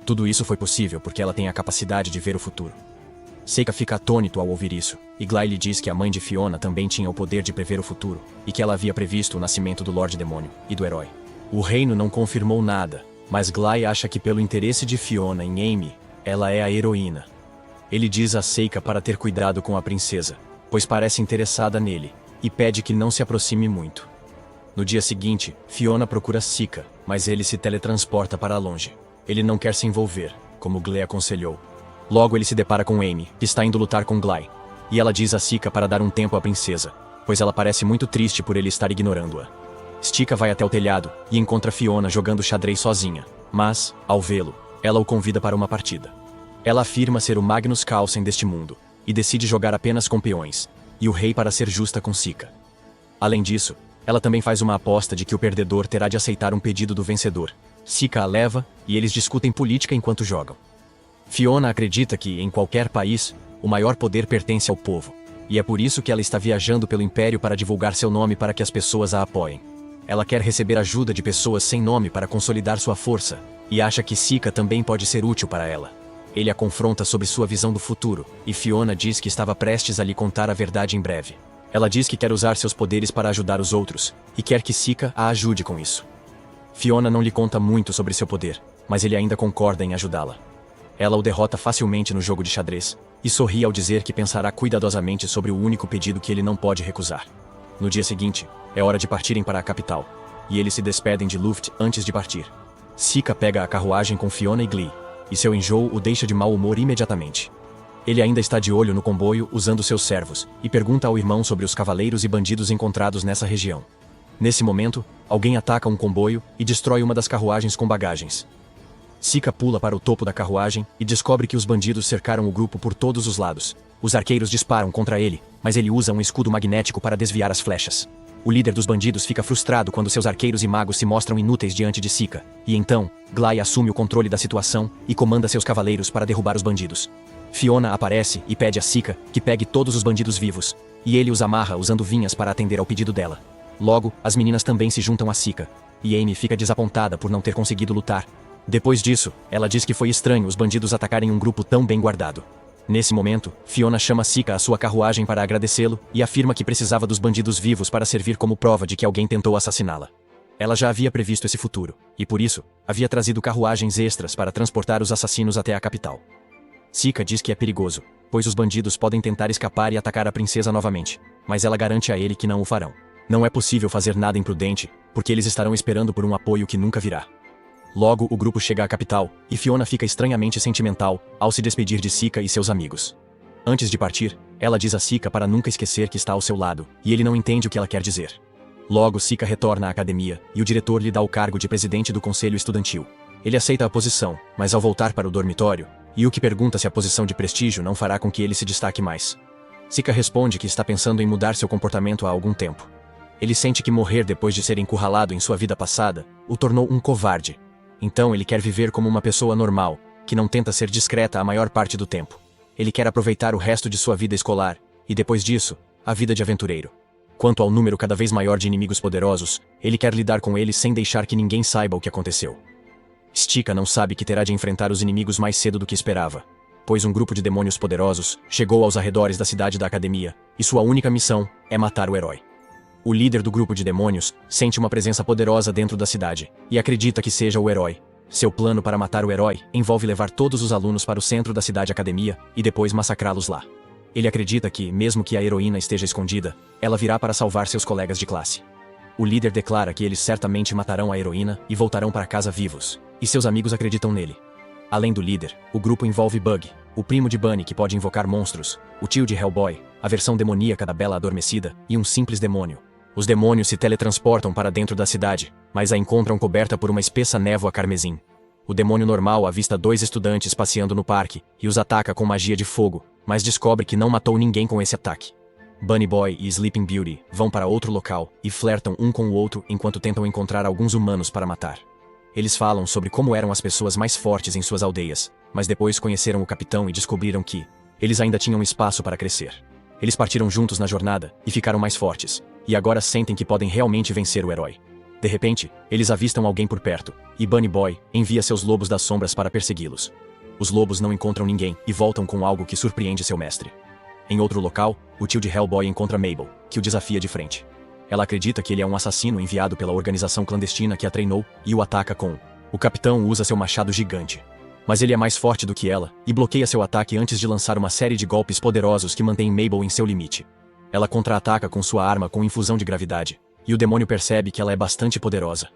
Tudo isso foi possível porque ela tem a capacidade de ver o futuro. Sika fica atônito ao ouvir isso, e Gly lhe diz que a mãe de Fiona também tinha o poder de prever o futuro, e que ela havia previsto o nascimento do Lorde Demônio e do herói. O reino não confirmou nada, mas Gly acha que pelo interesse de Fiona em Amy, ela é a heroína. Ele diz a Seika para ter cuidado com a princesa, pois parece interessada nele, e pede que não se aproxime muito. No dia seguinte, Fiona procura Sika, mas ele se teletransporta para longe. Ele não quer se envolver, como Gly aconselhou. Logo ele se depara com Amy, que está indo lutar com Gly, e ela diz a Sika para dar um tempo à princesa, pois ela parece muito triste por ele estar ignorando-a. Sika vai até o telhado e encontra Fiona jogando xadrez sozinha, mas, ao vê-lo, ela o convida para uma partida. Ela afirma ser o Magnus Carlsen deste mundo, e decide jogar apenas com peões, e o rei para ser justa com Sika. Além disso, ela também faz uma aposta de que o perdedor terá de aceitar um pedido do vencedor. Sika a leva, e eles discutem política enquanto jogam. Fiona acredita que, em qualquer país, o maior poder pertence ao povo, e é por isso que ela está viajando pelo Império para divulgar seu nome para que as pessoas a apoiem. Ela quer receber ajuda de pessoas sem nome para consolidar sua força, e acha que Sika também pode ser útil para ela. Ele a confronta sobre sua visão do futuro, e Fiona diz que estava prestes a lhe contar a verdade em breve. Ela diz que quer usar seus poderes para ajudar os outros, e quer que Sika a ajude com isso. Fiona não lhe conta muito sobre seu poder, mas ele ainda concorda em ajudá-la. Ela o derrota facilmente no jogo de xadrez, e sorri ao dizer que pensará cuidadosamente sobre o único pedido que ele não pode recusar. No dia seguinte, é hora de partirem para a capital, e eles se despedem de Luft antes de partir. Sika pega a carruagem com Fiona e Gly, e seu enjoo o deixa de mau humor imediatamente. Ele ainda está de olho no comboio usando seus servos, e pergunta ao irmão sobre os cavaleiros e bandidos encontrados nessa região. Nesse momento, alguém ataca um comboio e destrói uma das carruagens com bagagens. Sika pula para o topo da carruagem e descobre que os bandidos cercaram o grupo por todos os lados. Os arqueiros disparam contra ele, mas ele usa um escudo magnético para desviar as flechas. O líder dos bandidos fica frustrado quando seus arqueiros e magos se mostram inúteis diante de Sika, e então, Gly assume o controle da situação e comanda seus cavaleiros para derrubar os bandidos. Fiona aparece e pede a Sika que pegue todos os bandidos vivos, e ele os amarra usando vinhas para atender ao pedido dela. Logo, as meninas também se juntam a Sika, e Amy fica desapontada por não ter conseguido lutar. Depois disso, ela diz que foi estranho os bandidos atacarem um grupo tão bem guardado. Nesse momento, Fiona chama Sika à sua carruagem para agradecê-lo e afirma que precisava dos bandidos vivos para servir como prova de que alguém tentou assassiná-la. Ela já havia previsto esse futuro, e por isso, havia trazido carruagens extras para transportar os assassinos até a capital. Sika diz que é perigoso, pois os bandidos podem tentar escapar e atacar a princesa novamente, mas ela garante a ele que não o farão. Não é possível fazer nada imprudente, porque eles estarão esperando por um apoio que nunca virá. Logo, o grupo chega à capital, e Fiona fica estranhamente sentimental ao se despedir de Sika e seus amigos. Antes de partir, ela diz a Sika para nunca esquecer que está ao seu lado, e ele não entende o que ela quer dizer. Logo, Sika retorna à academia, e o diretor lhe dá o cargo de presidente do conselho estudantil. Ele aceita a posição, mas ao voltar para o dormitório, Yuki pergunta se a posição de prestígio não fará com que ele se destaque mais. Sika responde que está pensando em mudar seu comportamento há algum tempo. Ele sente que morrer depois de ser encurralado em sua vida passada o tornou um covarde. Então ele quer viver como uma pessoa normal, que não tenta ser discreta a maior parte do tempo. Ele quer aproveitar o resto de sua vida escolar, e depois disso, a vida de aventureiro. Quanto ao número cada vez maior de inimigos poderosos, ele quer lidar com eles sem deixar que ninguém saiba o que aconteceu. Stika não sabe que terá de enfrentar os inimigos mais cedo do que esperava, pois um grupo de demônios poderosos chegou aos arredores da cidade da academia, e sua única missão é matar o herói. O líder do grupo de demônios sente uma presença poderosa dentro da cidade, e acredita que seja o herói. Seu plano para matar o herói envolve levar todos os alunos para o centro da cidade academia e depois massacrá-los lá. Ele acredita que, mesmo que a heroína esteja escondida, ela virá para salvar seus colegas de classe. O líder declara que eles certamente matarão a heroína e voltarão para casa vivos, e seus amigos acreditam nele. Além do líder, o grupo envolve Bug, o primo de Bunny que pode invocar monstros, o tio de Hellboy, a versão demoníaca da Bela Adormecida, e um simples demônio. Os demônios se teletransportam para dentro da cidade, mas a encontram coberta por uma espessa névoa carmesim. O demônio normal avista dois estudantes passeando no parque e os ataca com magia de fogo, mas descobre que não matou ninguém com esse ataque. Bunny Boy e Sleeping Beauty vão para outro local e flertam um com o outro enquanto tentam encontrar alguns humanos para matar. Eles falam sobre como eram as pessoas mais fortes em suas aldeias, mas depois conheceram o capitão e descobriram que eles ainda tinham espaço para crescer. Eles partiram juntos na jornada e ficaram mais fortes, e agora sentem que podem realmente vencer o herói. De repente, eles avistam alguém por perto, e Bunny Boy envia seus lobos das sombras para persegui-los. Os lobos não encontram ninguém e voltam com algo que surpreende seu mestre. Em outro local, o tio de Hellboy encontra Mabel, que o desafia de frente. Ela acredita que ele é um assassino enviado pela organização clandestina que a treinou e o ataca com. O capitão usa seu machado gigante. Mas ele é mais forte do que ela e bloqueia seu ataque antes de lançar uma série de golpes poderosos que mantém Mabel em seu limite. Ela contra-ataca com sua arma com infusão de gravidade, e o demônio percebe que ela é bastante poderosa.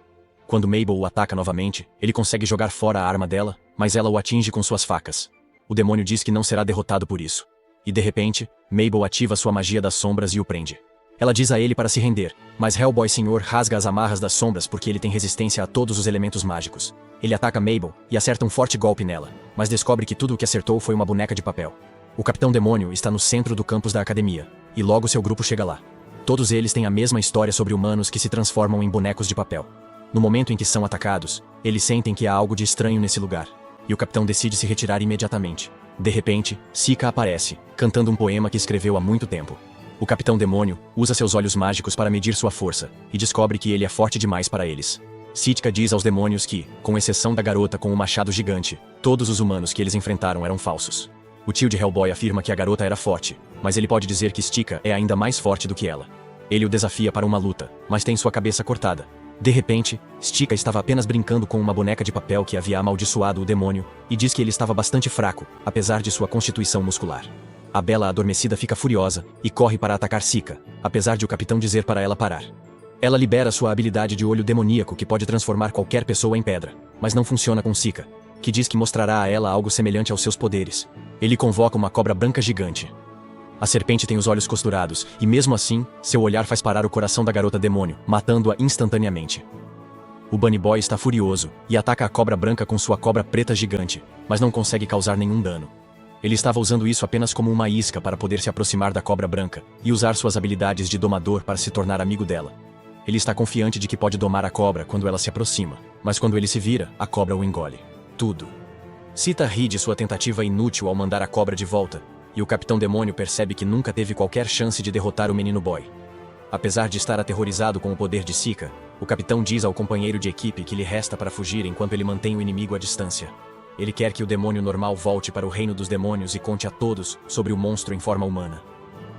Quando Mabel o ataca novamente, ele consegue jogar fora a arma dela, mas ela o atinge com suas facas. O demônio diz que não será derrotado por isso. E de repente, Mabel ativa sua magia das sombras e o prende. Ela diz a ele para se render, mas Hellboy Senhor rasga as amarras das sombras porque ele tem resistência a todos os elementos mágicos. Ele ataca Mabel e acerta um forte golpe nela, mas descobre que tudo o que acertou foi uma boneca de papel. O Capitão Demônio está no centro do campus da academia, e logo seu grupo chega lá. Todos eles têm a mesma história sobre humanos que se transformam em bonecos de papel. No momento em que são atacados, eles sentem que há algo de estranho nesse lugar, e o capitão decide se retirar imediatamente. De repente, Sika aparece, cantando um poema que escreveu há muito tempo. O Capitão Demônio usa seus olhos mágicos para medir sua força, e descobre que ele é forte demais para eles. Sika diz aos demônios que, com exceção da garota com o machado gigante, todos os humanos que eles enfrentaram eram falsos. O tio de Hellboy afirma que a garota era forte, mas ele pode dizer que Stika é ainda mais forte do que ela. Ele o desafia para uma luta, mas tem sua cabeça cortada. De repente, Stika estava apenas brincando com uma boneca de papel que havia amaldiçoado o demônio, e diz que ele estava bastante fraco, apesar de sua constituição muscular. A Bela Adormecida fica furiosa e corre para atacar Sika, apesar de o capitão dizer para ela parar. Ela libera sua habilidade de olho demoníaco que pode transformar qualquer pessoa em pedra, mas não funciona com Sika, que diz que mostrará a ela algo semelhante aos seus poderes. Ele convoca uma cobra branca gigante. A serpente tem os olhos costurados, e mesmo assim, seu olhar faz parar o coração da garota demônio, matando-a instantaneamente. O Bunny Boy está furioso, e ataca a cobra branca com sua cobra preta gigante, mas não consegue causar nenhum dano. Ele estava usando isso apenas como uma isca para poder se aproximar da cobra branca, e usar suas habilidades de domador para se tornar amigo dela. Ele está confiante de que pode domar a cobra quando ela se aproxima, mas quando ele se vira, a cobra o engole. Tudo. Sita ri de sua tentativa inútil ao mandar a cobra de volta, e o Capitão Demônio percebe que nunca teve qualquer chance de derrotar o Menino Boy. Apesar de estar aterrorizado com o poder de Sika, o capitão diz ao companheiro de equipe que lhe resta para fugir enquanto ele mantém o inimigo à distância. Ele quer que o demônio normal volte para o reino dos demônios e conte a todos sobre o monstro em forma humana.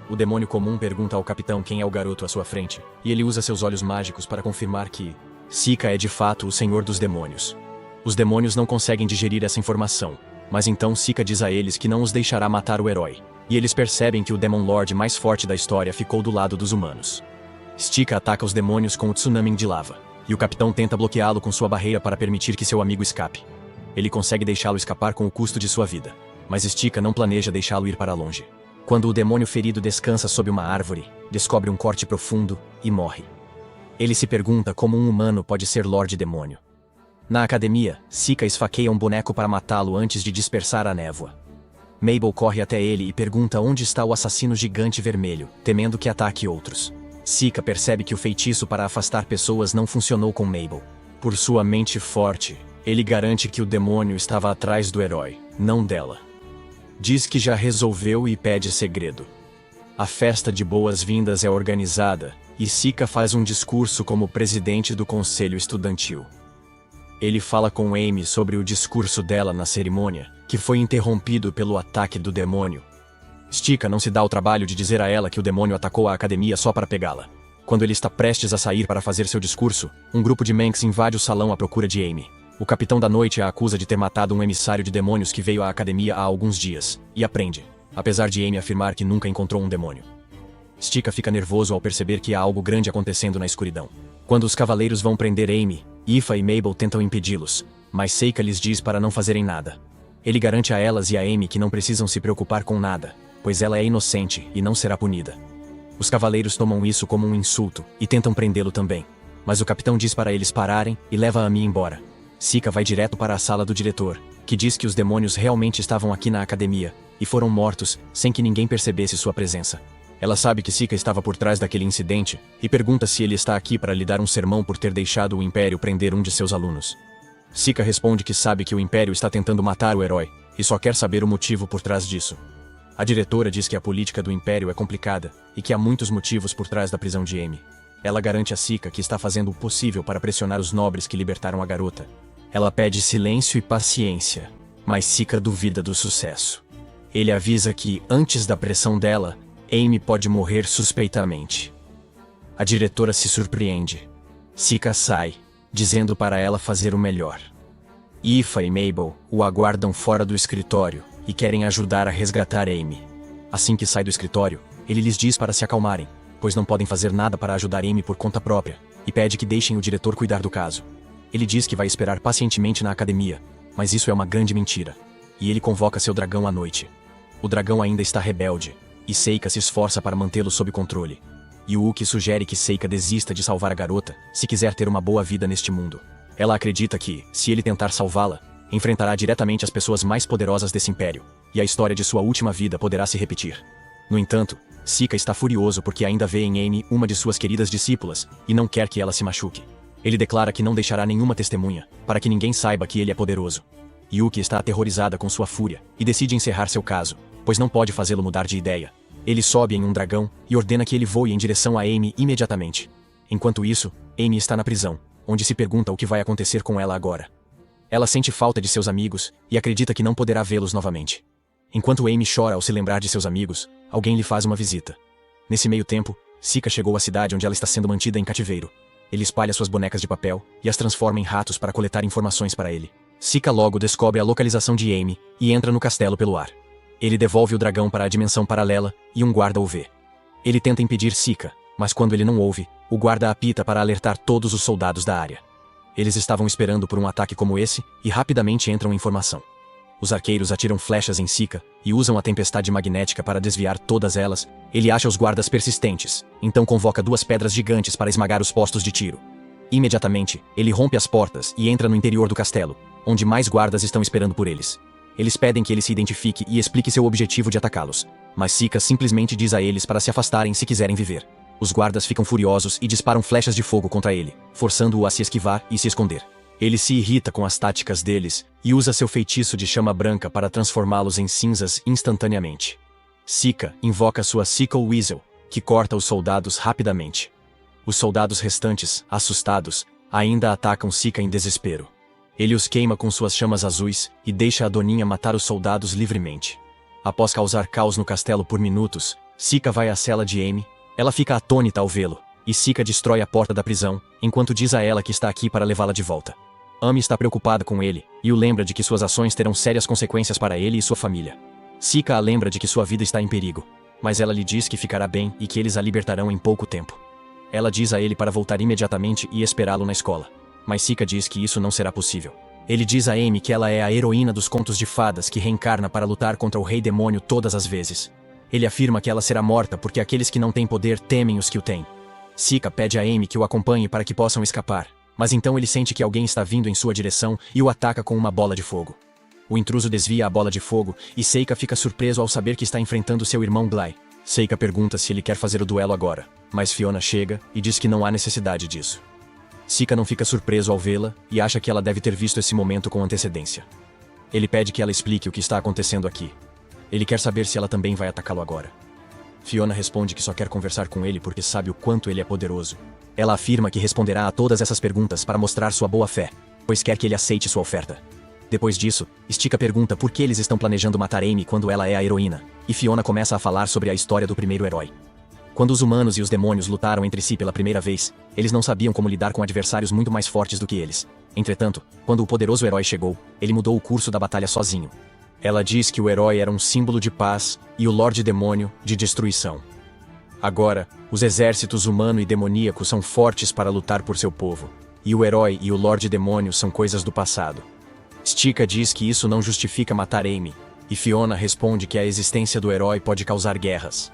O demônio comum pergunta ao capitão quem é o garoto à sua frente, e ele usa seus olhos mágicos para confirmar que Sika é de fato o senhor dos demônios. Os demônios não conseguem digerir essa informação, mas então Sika diz a eles que não os deixará matar o herói, e eles percebem que o Demon Lord mais forte da história ficou do lado dos humanos. Stika ataca os demônios com o tsunami de lava, e o capitão tenta bloqueá-lo com sua barreira para permitir que seu amigo escape. Ele consegue deixá-lo escapar com o custo de sua vida, mas Stika não planeja deixá-lo ir para longe. Quando o demônio ferido descansa sob uma árvore, descobre um corte profundo e morre. Ele se pergunta como um humano pode ser Lorde Demônio. Na academia, Sika esfaqueia um boneco para matá-lo antes de dispersar a névoa. Mabel corre até ele e pergunta onde está o assassino gigante vermelho, temendo que ataque outros. Sika percebe que o feitiço para afastar pessoas não funcionou com Mabel. Por sua mente forte, ele garante que o demônio estava atrás do herói, não dela. Diz que já resolveu e pede segredo. A festa de boas-vindas é organizada, e Sika faz um discurso como presidente do conselho estudantil. Ele fala com Amy sobre o discurso dela na cerimônia, que foi interrompido pelo ataque do demônio. Stika não se dá o trabalho de dizer a ela que o demônio atacou a academia só para pegá-la. Quando ele está prestes a sair para fazer seu discurso, um grupo de Manx invade o salão à procura de Amy. O capitão da noite a acusa de ter matado um emissário de demônios que veio à academia há alguns dias, e a prende, apesar de Amy afirmar que nunca encontrou um demônio. Stika fica nervoso ao perceber que há algo grande acontecendo na escuridão. Quando os cavaleiros vão prender Amy, Aoife e Mabel tentam impedi-los, mas Seika lhes diz para não fazerem nada. Ele garante a elas e a Amy que não precisam se preocupar com nada, pois ela é inocente e não será punida. Os cavaleiros tomam isso como um insulto e tentam prendê-lo também, mas o capitão diz para eles pararem e leva a Amy embora. Sika vai direto para a sala do diretor, que diz que os demônios realmente estavam aqui na academia e foram mortos sem que ninguém percebesse sua presença. Ela sabe que Sika estava por trás daquele incidente e pergunta se ele está aqui para lhe dar um sermão por ter deixado o Império prender um de seus alunos. Sika responde que sabe que o Império está tentando matar o herói e só quer saber o motivo por trás disso. A diretora diz que a política do Império é complicada e que há muitos motivos por trás da prisão de Amy. Ela garante a Sika que está fazendo o possível para pressionar os nobres que libertaram a garota. Ela pede silêncio e paciência, mas Sika duvida do sucesso. Ele avisa que, antes da pressão dela, Amy pode morrer suspeitamente. A diretora se surpreende. Sika sai, dizendo para ela fazer o melhor. Aoife e Mabel o aguardam fora do escritório e querem ajudar a resgatar Amy. Assim que sai do escritório, ele lhes diz para se acalmarem, pois não podem fazer nada para ajudar Amy por conta própria, e pede que deixem o diretor cuidar do caso. Ele diz que vai esperar pacientemente na academia, mas isso é uma grande mentira. E ele convoca seu dragão à noite. O dragão ainda está rebelde, e Seika se esforça para mantê-lo sob controle. Yuuki sugere que Seika desista de salvar a garota, se quiser ter uma boa vida neste mundo. Ela acredita que, se ele tentar salvá-la, enfrentará diretamente as pessoas mais poderosas desse império, e a história de sua última vida poderá se repetir. No entanto, Sika está furioso porque ainda vê em Amy uma de suas queridas discípulas, e não quer que ela se machuque. Ele declara que não deixará nenhuma testemunha, para que ninguém saiba que ele é poderoso. Yuki está aterrorizada com sua fúria, e decide encerrar seu caso, pois não pode fazê-lo mudar de ideia. Ele sobe em um dragão e ordena que ele voe em direção a Amy imediatamente. Enquanto isso, Amy está na prisão, onde se pergunta o que vai acontecer com ela agora. Ela sente falta de seus amigos e acredita que não poderá vê-los novamente. Enquanto Amy chora ao se lembrar de seus amigos, alguém lhe faz uma visita. Nesse meio tempo, Sika chegou à cidade onde ela está sendo mantida em cativeiro. Ele espalha suas bonecas de papel e as transforma em ratos para coletar informações para ele. Sika logo descobre a localização de Amy e entra no castelo pelo ar. Ele devolve o dragão para a dimensão paralela e um guarda o vê. Ele tenta impedir Sika, mas quando ele não ouve, o guarda apita para alertar todos os soldados da área. Eles estavam esperando por um ataque como esse e rapidamente entram em formação. Os arqueiros atiram flechas em Sika e usam a tempestade magnética para desviar todas elas. Ele acha os guardas persistentes, então convoca 2 pedras gigantes para esmagar os postos de tiro. Imediatamente, ele rompe as portas e entra no interior do castelo, onde mais guardas estão esperando por eles. Eles pedem que ele se identifique e explique seu objetivo de atacá-los, mas Sika simplesmente diz a eles para se afastarem se quiserem viver. Os guardas ficam furiosos e disparam flechas de fogo contra ele, forçando-o a se esquivar e se esconder. Ele se irrita com as táticas deles e usa seu feitiço de chama branca para transformá-los em cinzas instantaneamente. Sika invoca sua Sickle Weasel, que corta os soldados rapidamente. Os soldados restantes, assustados, ainda atacam Sika em desespero. Ele os queima com suas chamas azuis e deixa a Doninha matar os soldados livremente. Após causar caos no castelo por minutos, Sika vai à cela de Amy. Ela fica atônita ao vê-lo, e Sika destrói a porta da prisão, enquanto diz a ela que está aqui para levá-la de volta. Amy está preocupada com ele, e o lembra de que suas ações terão sérias consequências para ele e sua família. Sika a lembra de que sua vida está em perigo, mas ela lhe diz que ficará bem e que eles a libertarão em pouco tempo. Ela diz a ele para voltar imediatamente e esperá-lo na escola, mas Sika diz que isso não será possível. Ele diz a Amy que ela é a heroína dos contos de fadas que reencarna para lutar contra o rei demônio todas as vezes. Ele afirma que ela será morta porque aqueles que não têm poder temem os que o têm. Sika pede a Amy que o acompanhe para que possam escapar, mas então ele sente que alguém está vindo em sua direção e o ataca com uma bola de fogo. O intruso desvia a bola de fogo e Seika fica surpreso ao saber que está enfrentando seu irmão Gly. Seika pergunta se ele quer fazer o duelo agora, mas Fiona chega e diz que não há necessidade disso. Sika não fica surpreso ao vê-la e acha que ela deve ter visto esse momento com antecedência. Ele pede que ela explique o que está acontecendo aqui. Ele quer saber se ela também vai atacá-lo agora. Fiona responde que só quer conversar com ele porque sabe o quanto ele é poderoso. Ela afirma que responderá a todas essas perguntas para mostrar sua boa fé, pois quer que ele aceite sua oferta. Depois disso, Stika pergunta por que eles estão planejando matar Amy quando ela é a heroína, e Fiona começa a falar sobre a história do primeiro herói. Quando os humanos e os demônios lutaram entre si pela primeira vez, eles não sabiam como lidar com adversários muito mais fortes do que eles. Entretanto, quando o poderoso herói chegou, ele mudou o curso da batalha sozinho. Ela diz que o herói era um símbolo de paz e o Lorde Demônio de destruição. Agora, os exércitos humano e demoníaco são fortes para lutar por seu povo, e o herói e o Lorde Demônio são coisas do passado. Stika diz que isso não justifica matar Amy, e Fiona responde que a existência do herói pode causar guerras.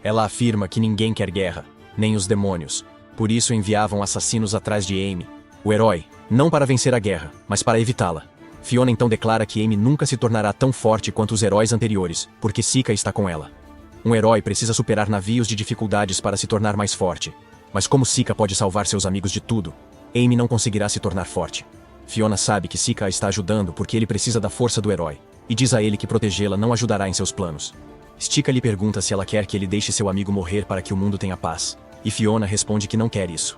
Ela afirma que ninguém quer guerra, nem os demônios, por isso enviavam assassinos atrás de Amy, o herói, não para vencer a guerra, mas para evitá-la. Fiona então declara que Amy nunca se tornará tão forte quanto os heróis anteriores, porque Sika está com ela. Um herói precisa superar navios de dificuldades para se tornar mais forte, mas como Sika pode salvar seus amigos de tudo, Amy não conseguirá se tornar forte. Fiona sabe que Sika a está ajudando porque ele precisa da força do herói, e diz a ele que protegê-la não ajudará em seus planos. Stika lhe pergunta se ela quer que ele deixe seu amigo morrer para que o mundo tenha paz, e Fiona responde que não quer isso.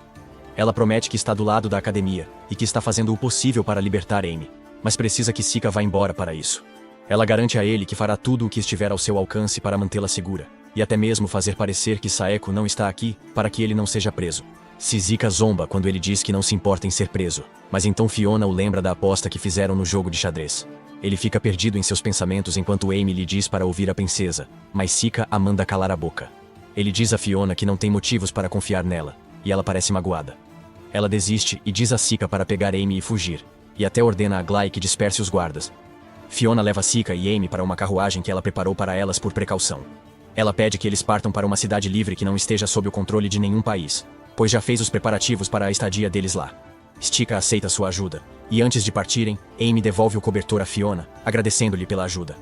Ela promete que está do lado da academia, e que está fazendo o possível para libertar Amy, mas precisa que Sika vá embora para isso. Ela garante a ele que fará tudo o que estiver ao seu alcance para mantê-la segura, e até mesmo fazer parecer que Saeko não está aqui, para que ele não seja preso. Sika zomba quando ele diz que não se importa em ser preso, mas então Fiona o lembra da aposta que fizeram no jogo de xadrez. Ele fica perdido em seus pensamentos enquanto Amy lhe diz para ouvir a princesa, mas Sika a manda calar a boca. Ele diz a Fiona que não tem motivos para confiar nela, e ela parece magoada. Ela desiste e diz a Sika para pegar Amy e fugir, e até ordena a Gly que disperse os guardas. Fiona leva Sika e Amy para uma carruagem que ela preparou para elas por precaução. Ela pede que eles partam para uma cidade livre que não esteja sob o controle de nenhum país, pois já fez os preparativos para a estadia deles lá. Stika aceita sua ajuda, e antes de partirem, Amy devolve o cobertor a Fiona, agradecendo-lhe pela ajuda.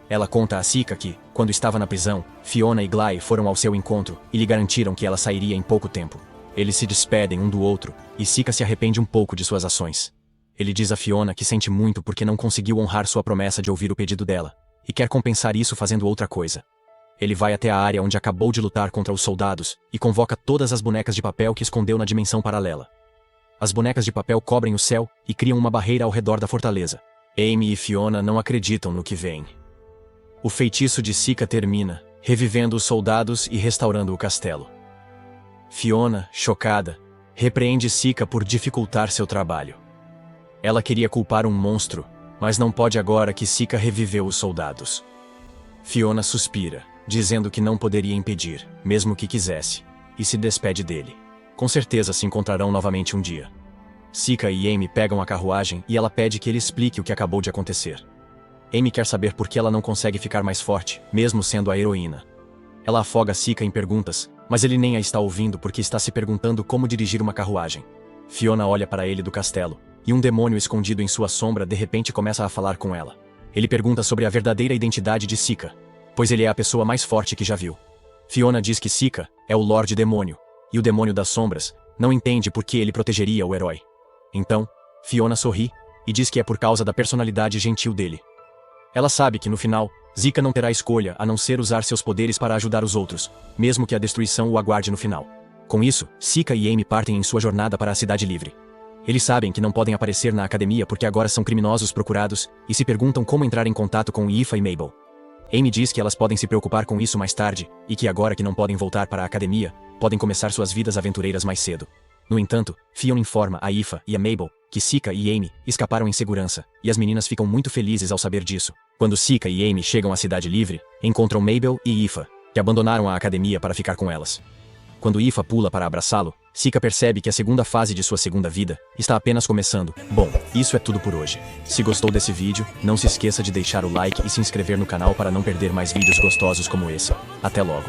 Ela conta a Sika que, quando estava na prisão, Fiona e Gly foram ao seu encontro e lhe garantiram que ela sairia em pouco tempo. Eles se despedem um do outro, e Sika se arrepende um pouco de suas ações. Ele diz a Fiona que sente muito porque não conseguiu honrar sua promessa de ouvir o pedido dela, e quer compensar isso fazendo outra coisa. Ele vai até a área onde acabou de lutar contra os soldados e convoca todas as bonecas de papel que escondeu na dimensão paralela. As bonecas de papel cobrem o céu e criam uma barreira ao redor da fortaleza. Amy e Fiona não acreditam no que vem. O feitiço de Sika termina, revivendo os soldados e restaurando o castelo. Fiona, chocada, repreende Sika por dificultar seu trabalho. Ela queria culpar um monstro, mas não pode agora que Sika reviveu os soldados. Fiona suspira, dizendo que não poderia impedir, mesmo que quisesse, e se despede dele. Com certeza se encontrarão novamente um dia. Sika e Amy pegam a carruagem e ela pede que ele explique o que acabou de acontecer. Amy quer saber por que ela não consegue ficar mais forte, mesmo sendo a heroína. Ela afoga Sika em perguntas, mas ele nem a está ouvindo porque está se perguntando como dirigir uma carruagem. Fiona olha para ele do castelo, e um demônio escondido em sua sombra de repente começa a falar com ela. Ele pergunta sobre a verdadeira identidade de Sika, pois ele é a pessoa mais forte que já viu. Fiona diz que Sika é o Lorde Demônio, e o Demônio das Sombras não entende por que ele protegeria o herói. Então, Fiona sorri e diz que é por causa da personalidade gentil dele. Ela sabe que no final, Zika não terá escolha a não ser usar seus poderes para ajudar os outros, mesmo que a destruição o aguarde no final. Com isso, Sika e Amy partem em sua jornada para a Cidade Livre. Eles sabem que não podem aparecer na academia porque agora são criminosos procurados e se perguntam como entrar em contato com Aoife e Mabel. Amy diz que elas podem se preocupar com isso mais tarde e que agora que não podem voltar para a academia, podem começar suas vidas aventureiras mais cedo. No entanto, Fionn informa a Aoife e a Mabel que Sika e Amy escaparam em segurança, e as meninas ficam muito felizes ao saber disso. Quando Sika e Amy chegam à Cidade Livre, encontram Mabel e Aoife, que abandonaram a academia para ficar com elas. Quando Aoife pula para abraçá-lo, Sika percebe que a segunda fase de sua segunda vida está apenas começando. Bom, isso é tudo por hoje. Se gostou desse vídeo, não se esqueça de deixar o like e se inscrever no canal para não perder mais vídeos gostosos como esse. Até logo!